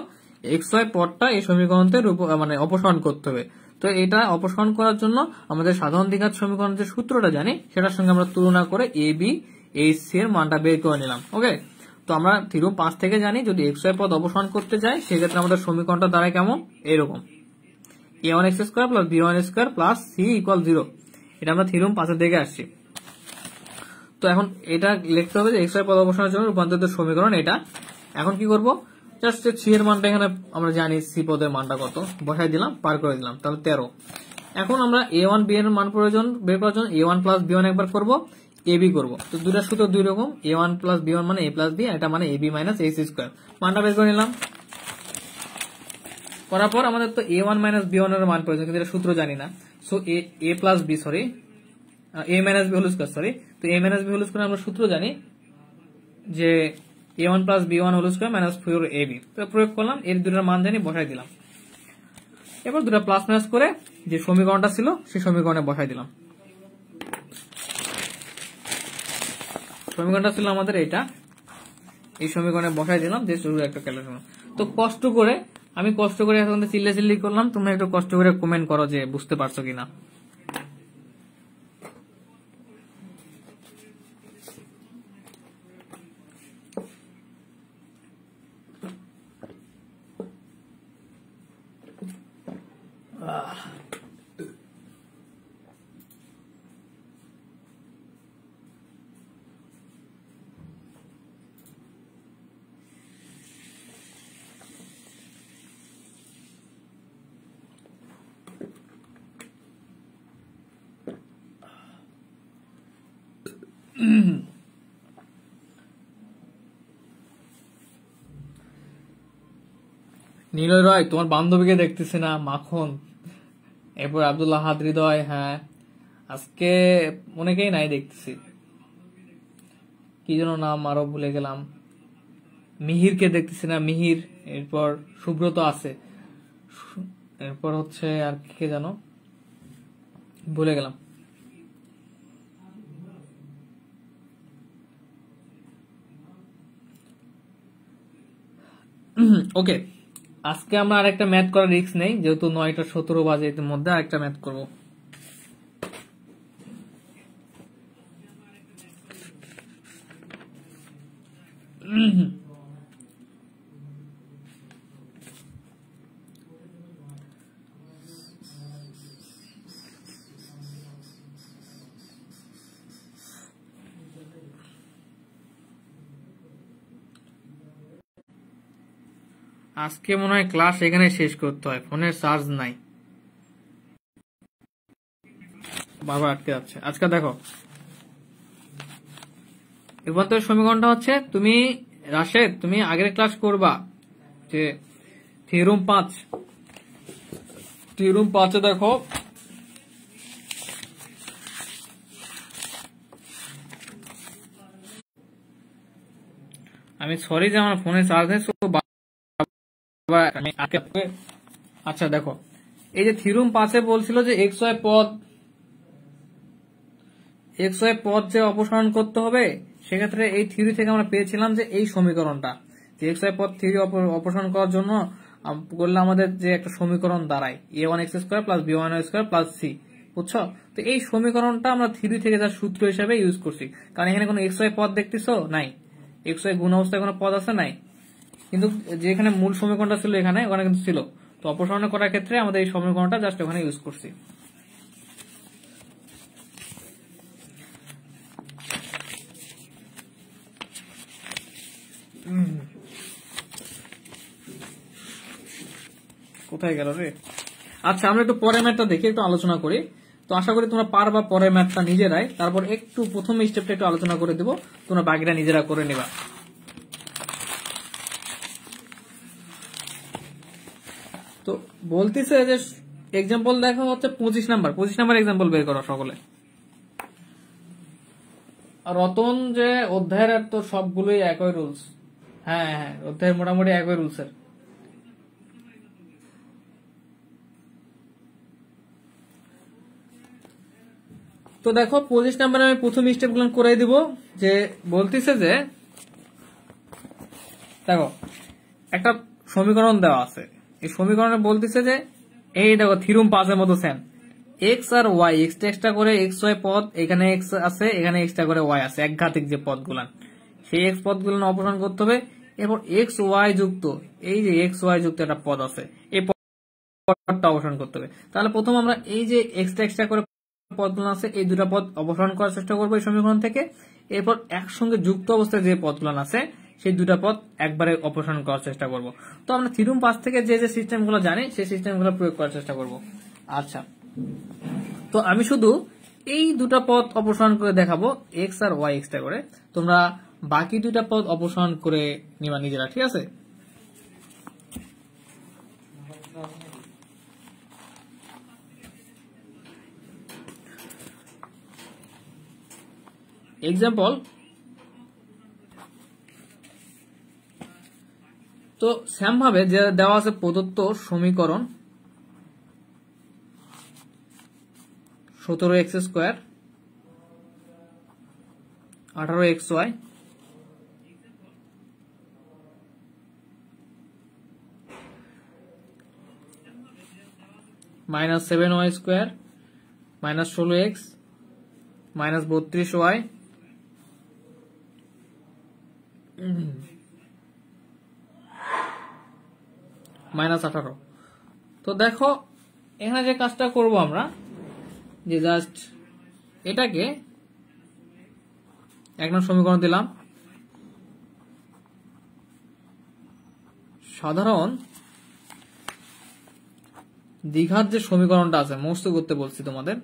Speaker 1: xy পদটা এই সমীকরণতে মানে অপসারণ করতে হবে। তো এটা অপসারণ করার জন্য আমাদের সাধারণ দ্বিঘাত সমীকরণের যে সূত্রটা জানি সেটার সঙ্গে আমরা তুলনা করে a b h c এর মানটা বের করে নিলাম। ওকে, তো আমরা থিওরেম 5 থেকে জানি যদি xy পদ অপসারণ করতে যাই সেক্ষেত্রে আমাদের সমীকরণটা দাঁড়ায় কেমন, এরকম a1 x square plus b1 square plus c equal 0। এটা আমরা থিওরেম 5 এর দিকে আসছি। তো এখন এটা লিখতে হবে যে xy পদ অপসারণের জন্য রূপান্তরিত সমীকরণ এটা। এখন কি করব, জাস্ট c এর মানটা এখানে আমরা জানি c পদের মানটা কত, বসাই দিলাম, পার করে দিলাম, তাহলে 13। এখন আমরা a1 b এর মান প্রয়োজন বের করার জন্য a1 প্লাস b1 একবার করব, ab করব। তো দুইটা সূত্র দুই রকম, a1 প্লাস b1 মানে a প্লাস b, এটা মানে ab মাইনাস ac স্কয়ার। মানটা বের করে নিলাম। করার পর আমাদের তো a1 মাইনাস b1 এর মান প্রয়োজন, কিন্তু এটা সূত্র জানি না। So a plus b sorry a minus b whole square sorry. তো a minus b whole square আমরা সূত্র জানি যে a1 plus b1 whole square minus 4ab। তো প্রয়োগ করলাম, এর দুটোর মান জানি, বসাই দিলাম। এবার দুটো প্লাস মাইনাস করে যে সমীকরণটা ছিল সেই সমীকরণে বসাই দিলাম। সমীকরণটা ছিল আমাদের এটা, এই সমীকরণে বসাই দিলাম যে শুরু একটা ক্যালকুলেশন। তো আমি কষ্ট করে এখন চিল্লাচিল্লি করলাম, তোমরা একটু কষ্ট করে কমেন্ট করো যে বুঝতে পারছো কিনা। নীলয় রয়, তোমার বান্ধবীকে দেখতেছি না, মাখন। এরপর আব্দুল্লাহ হাদ হৃদয়, হ্যাঁ আজকে অনেকেই নাই দেখতেছি, কি যেন নাম আরো ভুলে গেলাম। মিহিরকে দেখতেছি না, মিহির। এরপর সুব্রত আছে, এরপর হচ্ছে আর কে জানো ভুলে গেলাম। ওকে, আজকে আমরা আরেকটা ম্যাথ করার রিস্ক নেই, যেহেতু 9:17 বাজে, এর মধ্যে আরেকটা ম্যাথ করবো। আজকে মনে হয় ক্লাস এখানে শেষ করতে হয়, ফোনের চার্জ নাই, বারবার আটকে যাচ্ছে। আজকে দেখো রূপান্তরের সমীকরণটা হচ্ছে, তুমি রাশেদ তুমি আগের ক্লাস করবা যে থিওরেম 5 দেখো আমি সরি যে আমার ফোনে চার্জ নেই। আচ্ছা দেখো, এই যে থিওরেম 5 বলছিল যে xy পদ যে অপসারণ করতে হবে, সেক্ষেত্রে এই থিওরি থেকে আমরা পেয়েছিলাম যে এই সমীকরণটা, যে xy পদ থিওরি অপসারণ করার জন্য করলে আমাদের যে একটা সমীকরণ দাঁড়ায় a1 x square plus b1 square plus c বুঝছো? তো এই সমীকরণটা আমরা থিওরি থেকে যা সূত্র হিসেবে ইউজ করছি, কারণ এখানে কোনো এক্স ওয়াই পদ দেখতেছো নাই, এক্স ওয়াই গুণ অবস্থায় কোনো পদ আছে নাই, কিন্তু যেখানে মূল সমীকরণটা ছিল এখানে ওখানে কিন্তু ছিল। তো অপসারণ করার ক্ষেত্রে আমাদের এই সমীকরণটা জাস্ট ওখানে ইউজ করছি। কোথায় গেল রে? আচ্ছা, আমরা একটু পরের ম্যাথটা দেখি, একটু আলোচনা করি। তো আশা করি তোমরা পারবা পরের ম্যাথটা নিজেরাই। তারপর একটু প্রথম স্টেপটা একটু আলোচনা করে দেবো, তোমরা বাকিটা নিজেরা করে নিবা। তো বলতেছে যে এক্সাম্পল দেখো হচ্ছে 25 নাম্বার এক্সাম্পল বের করো সকলে। রতন যে অধ্যায়ের তো সবগুলোই একই রুলস। হ্যাঁ হ্যাঁ, অধ্যায়ের মোটামুটি একই রুলসের। তো দেখো 25 নাম্বারে আমি প্রথম স্টেপ গুলো করে দিব। যে বলতেছে যে দেখো একটা সমীকরণ দেওয়া আছে, এই সমীকরণে বলতেছে যে এই দেখো থিওরেম 5 এর মতো সেম, এক্স আর ওয়াই এক্সট্রা করে এক্স ওয়াই পদ, এখানে এক্স আছে, এখানে এক্সট্রা করে ওয়াই আছে, একঘাতিক যে পদগুলান, সেই এক্স পদগুলো অপসারণ করতে হবে। এরপর এক্স ওয়াই যুক্ত, এই যে এক্স ওয়াই যুক্ত একটা পদ আছে, এই পদটা অপসারণ করতে হবে। তাহলে প্রথম আমরা এই যে এক্সট্রা করে পদগুলো আছে এই দুটা পদ অপসারণ করার চেষ্টা করবো এই সমীকরণ থেকে। এরপর একসঙ্গে যুক্ত অবস্থায় যে পদগুলো আছে সেই দুটা পদ একবারে অপসারণ করার চেষ্টা করব। তো আমরা থিওরেম 5 থেকে যে যে সিস্টেমগুলো জানি সেই সিস্টেমগুলো প্রয়োগ করার চেষ্টা করব। আচ্ছা, তো আমি শুধু এই দুটা পদ অপসারণ করে দেখাবো, এক্স আর ওয়াই এক্সট্রা করে, তোমরা বাকি দুটা পদ অপসারণ করে নিবা নিজেরা, ঠিক আছে? এক্সাম্পল, তো সেম ভাবে যে দেওয়া আছে প্রদত্ত সমীকরণ 17x square 18xy minus 7y square minus 16x minus 32y minus 18। তো দেখো এখানে যে কাজটা করব আমরা, যে জাস্ট এটাকে এক নম্বর সমীকরণ দিলাম, সাধারণ দ্বিঘাত যে সমীকরণটা আছে মুক্ত করতে বলছি তোমাদের,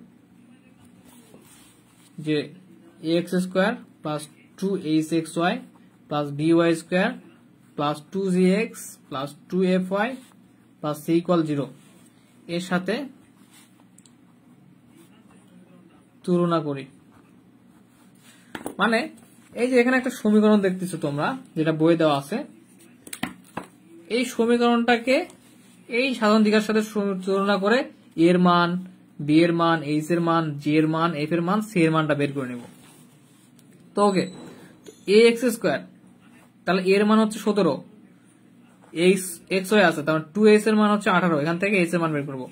Speaker 1: যে ax square plus 2hxy plus by square plus 2gx plus 2fy plus c equal 0 এর সাথে তুলনা করি। মানে এই যে এখানে একটা সমীকরণ দেখতেছো তোমরা, যেটা বইয়ে দেওয়া আছে, এই সমীকরণটাকে এই সাধারণ দ্বিঘাতের সাথে তুলনা করে এর মান, বি এর মান, এইচ এর মান, জি এর মান, এফ এর মান, সি এর মানটা বের করে নেব। তো ওকে, এ এক্স স্কোয়ার, তাহলে এর মান হচ্ছে 17, এক্স ওয়াই আছে, তার মানে 2x এর মান হচ্ছে 18, এখান থেকে এইচ এর মান বের করবো।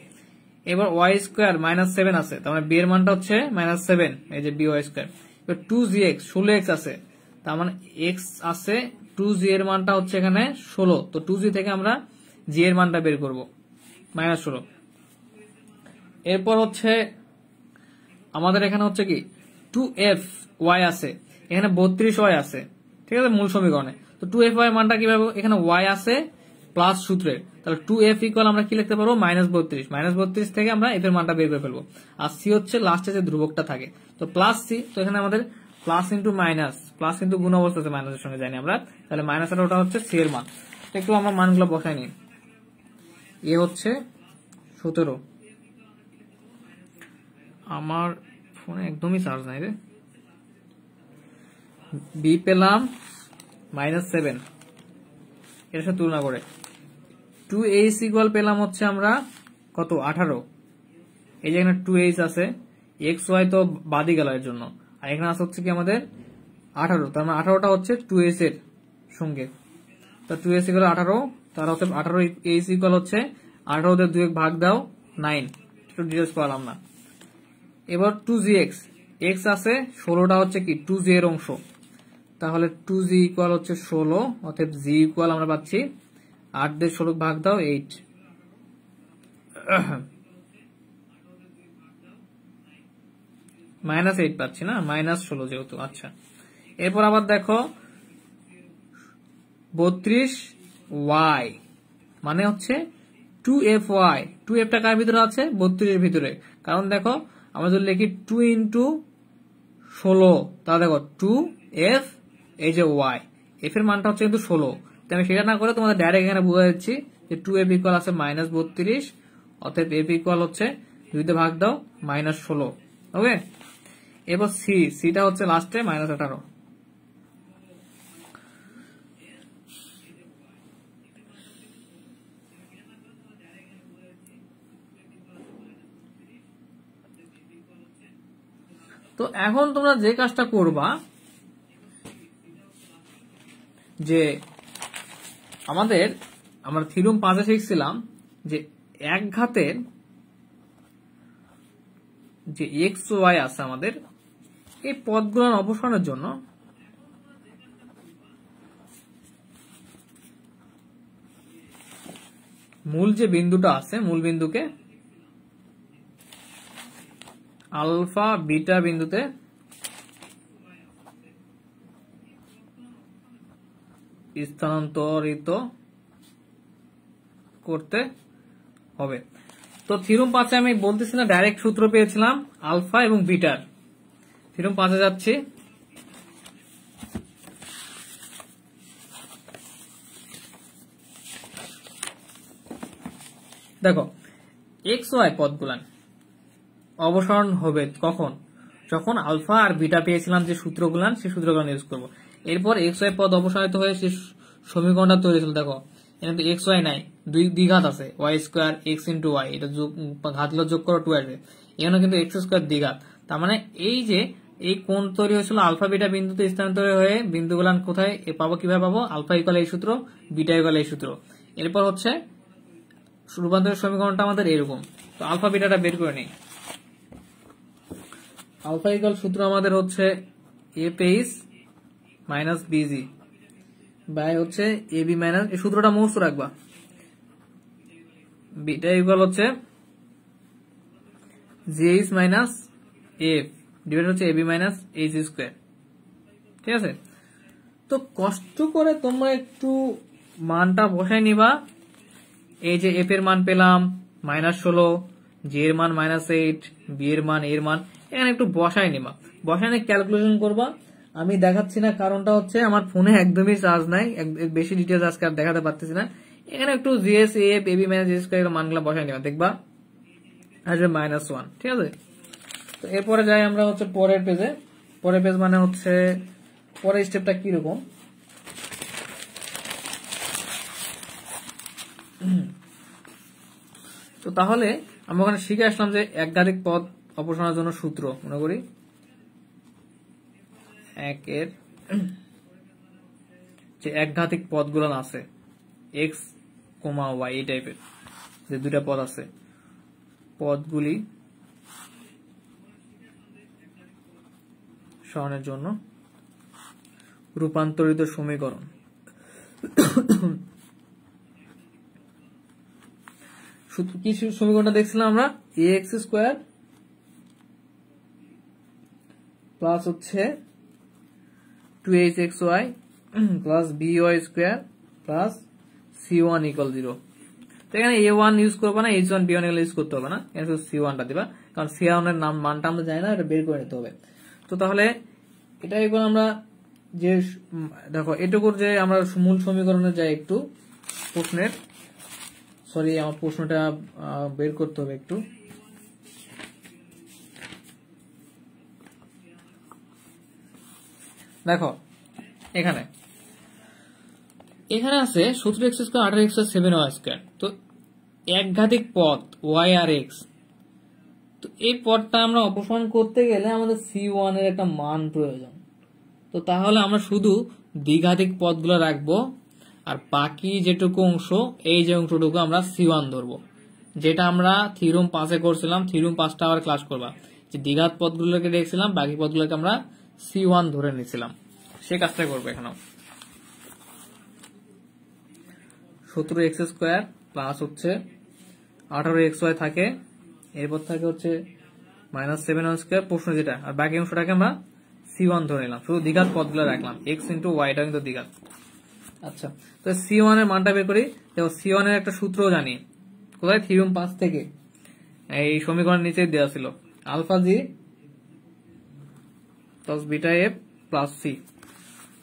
Speaker 1: এবার ওয়াই স্কোয়ার মাইনাস 7 আছে, তার মানে বি এর মানটা হচ্ছে মাইনাস 7, এই যে বি ওয়াই স্কোয়ার। এবার 2gx 16x আছে, তার মানে এক্স আছে, 2g এর মানটা হচ্ছে এখানে 16, তো 2g থেকে আমরা জি এর মানটা বের করবো মাইনাস 16। এরপর হচ্ছে আমাদের এখানে হচ্ছে কি 2f(y) আছে, এখানে 32y আছে, ঠিক আছে মূল সমীকরণে। তো 2f(y) মানটা কিভাবে, এখানে y আছে প্লাস সূত্রে, তাহলে 2f ইকুয়াল আমরা কি লিখতে পারবো -32, -32 থেকে আমরা f এর মানটা বের করে ফেলবো। আর c হচ্ছে লাস্টে যে ধ্রুবকটা থাকে, তো প্লাস c, তো এখানে আমাদের প্লাস ইন্টু মাইনাস, প্লাস কিন্তু গুণ অবস্থাতে মাইনাসের সঙ্গে জানি আমরা, তাহলে মাইনাস আর ওটা হচ্ছে c এর মান। একটু আমরা মানগুলো বসাই নিই। এ হচ্ছে 17, আমার ফোনে একদমই চার্জ নাই রে। বি পেলাম -7 এর সাথে তুলনা করে, 2h ইকুয়াল পেলাম হচ্ছে আমরা কত 18, এই যে এখানে 2h আছে, xy তো বাদই গেল এর জন্য, আর এখানে আছে হচ্ছে কি আমাদের 18, তার মানে 18টা হচ্ছে 2h এর সঙ্গে, তো 2h ইকুয়াল 18, তার হচ্ছে 18h ইকুয়াল হচ্ছে 18 দের 2 ভাগ দাও 9, একটু ডিটেলস পালাম না। এবার 2g(x) x আছে 16টা হচ্ছে কি 2g এর অংশ, তাহলে 2g ইকুয়াল হচ্ছে 16, অতএব g ইকুয়াল আমরা পাচ্ছি 8 দিয়ে 16 ভাগ দাও 8, -8 পাচ্ছি না, -16 যেহেতু। আচ্ছা, এরপর আবার দেখো 32y মানে হচ্ছে 2fy, 2fটা কার ভিতরে আছে 32 এর ভিতরে, কারণ দেখো আমরা যদি লিখি 2 ইন্টু 16, তাহলে দেখো 2f এই যে y, f এর মানটা হচ্ছে কিন্তু 16, তাই আমি সেটা না করে তোমাদের ডাইরেক্ট এখানে বুঝা যাচ্ছি যে 2f ইকুয়াল আছে -32, অতএব f ইকুয়াল হচ্ছে 2 দিয়ে ভাগ দাও -16। ওকে, এবার সিটা হচ্ছে লাস্টে -18। তো এখন তোমরা যে কাজটা করবা যে আমরা থিওরেম 5 শিখছিলাম যে এক ঘাতের যে এক্স ওয়াই আছে আমাদের এই পদগুলোর অপসারণের জন্য মূল যে বিন্দুটা আছে, মূল বিন্দুকে আলফা বিটা বিন্দুতে স্থানান্তরিত করতে হবে। তো থিওরেম 5 আমি বলতেছি না, ডাইরেক্ট সূত্র পেয়েছিলাম আলফা এবং বিটার। থিওরেম 5 যাচ্ছি, দেখো এক্স ওয়াই পদগুলান অবসরণ হবে কখন, যখন আলফা আর বিটা পেয়েছিলাম যে সূত্রগুলান, সেই সূত্রগুলান ইউজ করবো। এরপর এক্স ওয়াই পদ অপসারিত হয়ে সেই সমীকরণটা তৈরি ছিল। দেখো এখানে তো এক্স ওয়াই নাই, দুই ঘাত আছে, y square x into y, এটা ঘাতগুলো যোগ করো 2 আসবে, এখানে কিন্তু এক্স স্কোয়ার দ্বিঘাত। তার মানে এই যে এই কোণ তৈরি হয়েছিল আলফা বিটা বিন্দুতে স্থানান্তর হয়ে বিন্দুগুলান কোথায় পাবো, কিভাবে পাবো, আলফা ইকুয়াল এই সূত্র, বিটা ইকুয়াল এই সূত্র। এরপর হচ্ছে রূপান্তরের সমীকরণটা আমাদের এরকম। তো আলফা বিটাটা বের করে নেই। আলফা ইকুয়াল সূত্র আমাদের হচ্ছে এ পেইস মাইনাস বিজি বাই হচ্ছে এ বি মাইনাস, এই সূত্রটা মুখস্থ রাখবা। বিটা ইকুয়াল হচ্ছে জিএইচ মাইনাস এফ ডিভাইড হচ্ছে এবি মাইনাস এইচ স্কোয়ার। ঠিক আছে, তো কষ্ট করে তোমরা একটু মানটা বসাই নিবা। এই যে এফ এর মান পেলাম -16, জি এর মান -8, বি এর মান, এর মান এখানে একটু বসাই নিবা, বসাই নিয়ে ক্যালকুলেশন করবা। আমি দেখাচ্ছি না, কারণটা হচ্ছে আমার ফোনে একদমই চার্জ নাই, বেশি ডিটেলস আজকে আর দেখাতে পারতেছি না। এখানে একটু GS F AB minus G square মানগুলো বসাই নিবা, দেখবা আসবে -1। ঠিক আছে, তো এরপরে যাই আমরা হচ্ছে পরের পেজে। পরের পেজ মানে হচ্ছে পরের স্টেপটা কিরকম। তো তাহলে আমরা ওখানে শিখে আসলাম যে একঘাতিক পদ অপসারণের জন্য সূত্র, মনে করি একের যে একঘাতিক পদগুলো আছে এক্স কোমা ওয়াই, এই টাইপের যে দুইটা পদ আছে, পদগুলি সরণের জন্য রূপান্তরিত সমীকরণ। কি সমীকরণটা দেখছিলাম আমরা, এ এক্স স্কোয়ার প্লাস হচ্ছে 2hxy plus by square plus c1 equal 0। তো এখানে a1 ইউজ করবো না, h1 b1 ইউজ করতে হবে না, এখানে শুধু c1টা দিবা, কারণ c1 এর নাম মানটা আমরা জানি না, এটা বের করে নিতে হবে। তো তাহলে এটা এবার আমরা যে দেখো এটুকুর যে আমরা মূল সমীকরণে যাই একটু প্রশ্নের, সরি আমার প্রশ্নটা বের করতে হবে একটু। দেখো এখানে আছে 17x square 18x 7y square, তো একঘাতিক পদ y আর x, তো এই পদটা আমরা অপসারণ করতে গেলে আমাদের c1 এর একটা মান প্রয়োজন। তো তাহলে আমরা শুধু দ্বিঘাতিক পদগুলো রাখবো, আর বাকি যেটুকু অংশ, এই যে অংশটুকু আমরা c1 ধরবো, যেটা আমরা থিওরেম 5 করছিলাম। থিওরেম 5টা আবার ক্লাস করবা, যে দ্বিঘাত পদগুলোকে দেখছিলাম, বাকি পদগুলোকে আমরা C1 ধরে নিয়েছিলাম। সে কাজটা করবো এখানেও। 17x² প্লাস হচ্ছে 18xy থাকে, এরপর থাকে হচ্ছে -7y², প্রশ্ন যেটা, আর বাকি অংশটাকে আমরা C1 ধরে নিলাম, শুধু দ্বিঘাত পদগুলো রাখলাম, x × y টা কিন্তু দ্বিঘাত। আচ্ছা, তো C1 এর মানটা বের করি। দেখো C1 এর একটা সূত্র জানি, কোথায়, থিওরেম 5 থেকে, এই সমীকরণের নিচে দেওয়া ছিল, alpha g plus beta f plus c.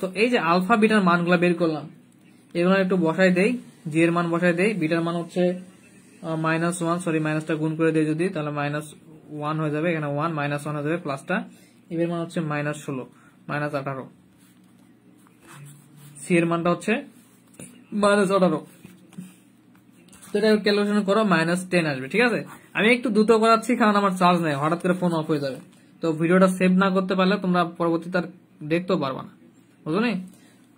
Speaker 1: তো এই যে আলফা বিটার মানগুলো বের করলাম, এগুলো একটু বসাই দেই, জি এর মান বসাই দেই, বিটার মান হচ্ছে -1, সরি মাইনাসটা গুণ করে দেই যদি, তাহলে -1 হয়ে যাবে, এখানে 1 -1 হয়ে যাবে, প্লাসটা এর মান হচ্ছে -16 -18, সি এর মানটা হচ্ছে -18। তো এটা ক্যালকুলেশন করো, -10 আসবে, ঠিক আছে। আমি একটু দ্রুত করাচ্ছি কারণ আমার চার্জ নেই, হঠাৎ করে ফোন অফ হয়ে যাবে। তো ভিডিওটা সেভ না করতে পারলে তোমরা পরবর্তীতে আর দেখতেও পারবা না, বুঝলো নি?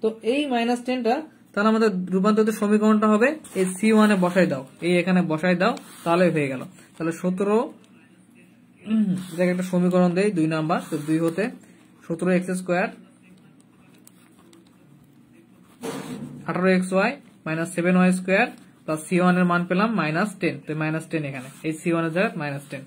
Speaker 1: তো এই -10টা তাহলে আমাদের রূপান্তরিত সমীকরণটা হবে এই C1 এ বসাই দাও, এই এখানে বসাই দাও, তাহলে হয়ে গেল। তাহলে 17, একটা সমীকরণ দেই 2 নাম্বার, তো 2 হতে 17x² 18xy -7y² plus C1 এর মান পেলাম -10, তো -10 এখানে এই C1 এর জায়গায় -10।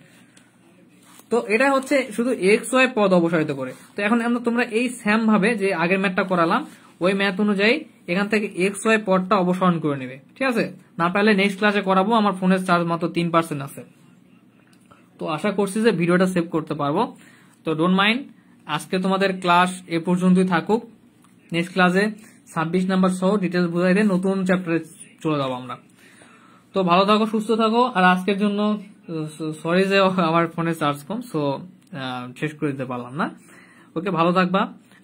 Speaker 1: তো এটা হচ্ছে শুধু xy পদ অপসারিত করে। তো এখন তোমরা এই সেম ভাবে যে আগের ম্যাথটা করালাম, ওই ম্যাথ অনুযায়ী এখান থেকে xy পদটা অপসারণ করে নেবে, ঠিক আছে। না পারলে নেক্সট ক্লাসে করাবো, আমার ফোনের চার্জ মাত্র 3% আছে। তো আশা করছি যে ভিডিওটা সেভ করতে পারবো। তো ডোন্ট মাইন্ড, আজকে তোমাদের ক্লাস এ পর্যন্তই থাকুক। নেক্সট ক্লাসে 26 নাম্বার সহ ডিটেলস বুঝাই দিয়ে নতুন চ্যাপ্টারে চলে যাবো আমরা। তো ভালো থাকো, সুস্থ থাকো। আর আজকের জন্য সরি যে আমার ফোনে চার্জ কম, সো শেষ করে দিতে পারলাম না। ওকে, ভালো থাকবা,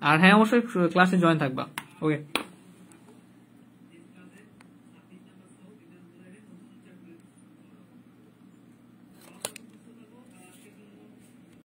Speaker 1: আর হ্যাঁ অবশ্যই ক্লাসে জয়েন থাকবা। ওকে।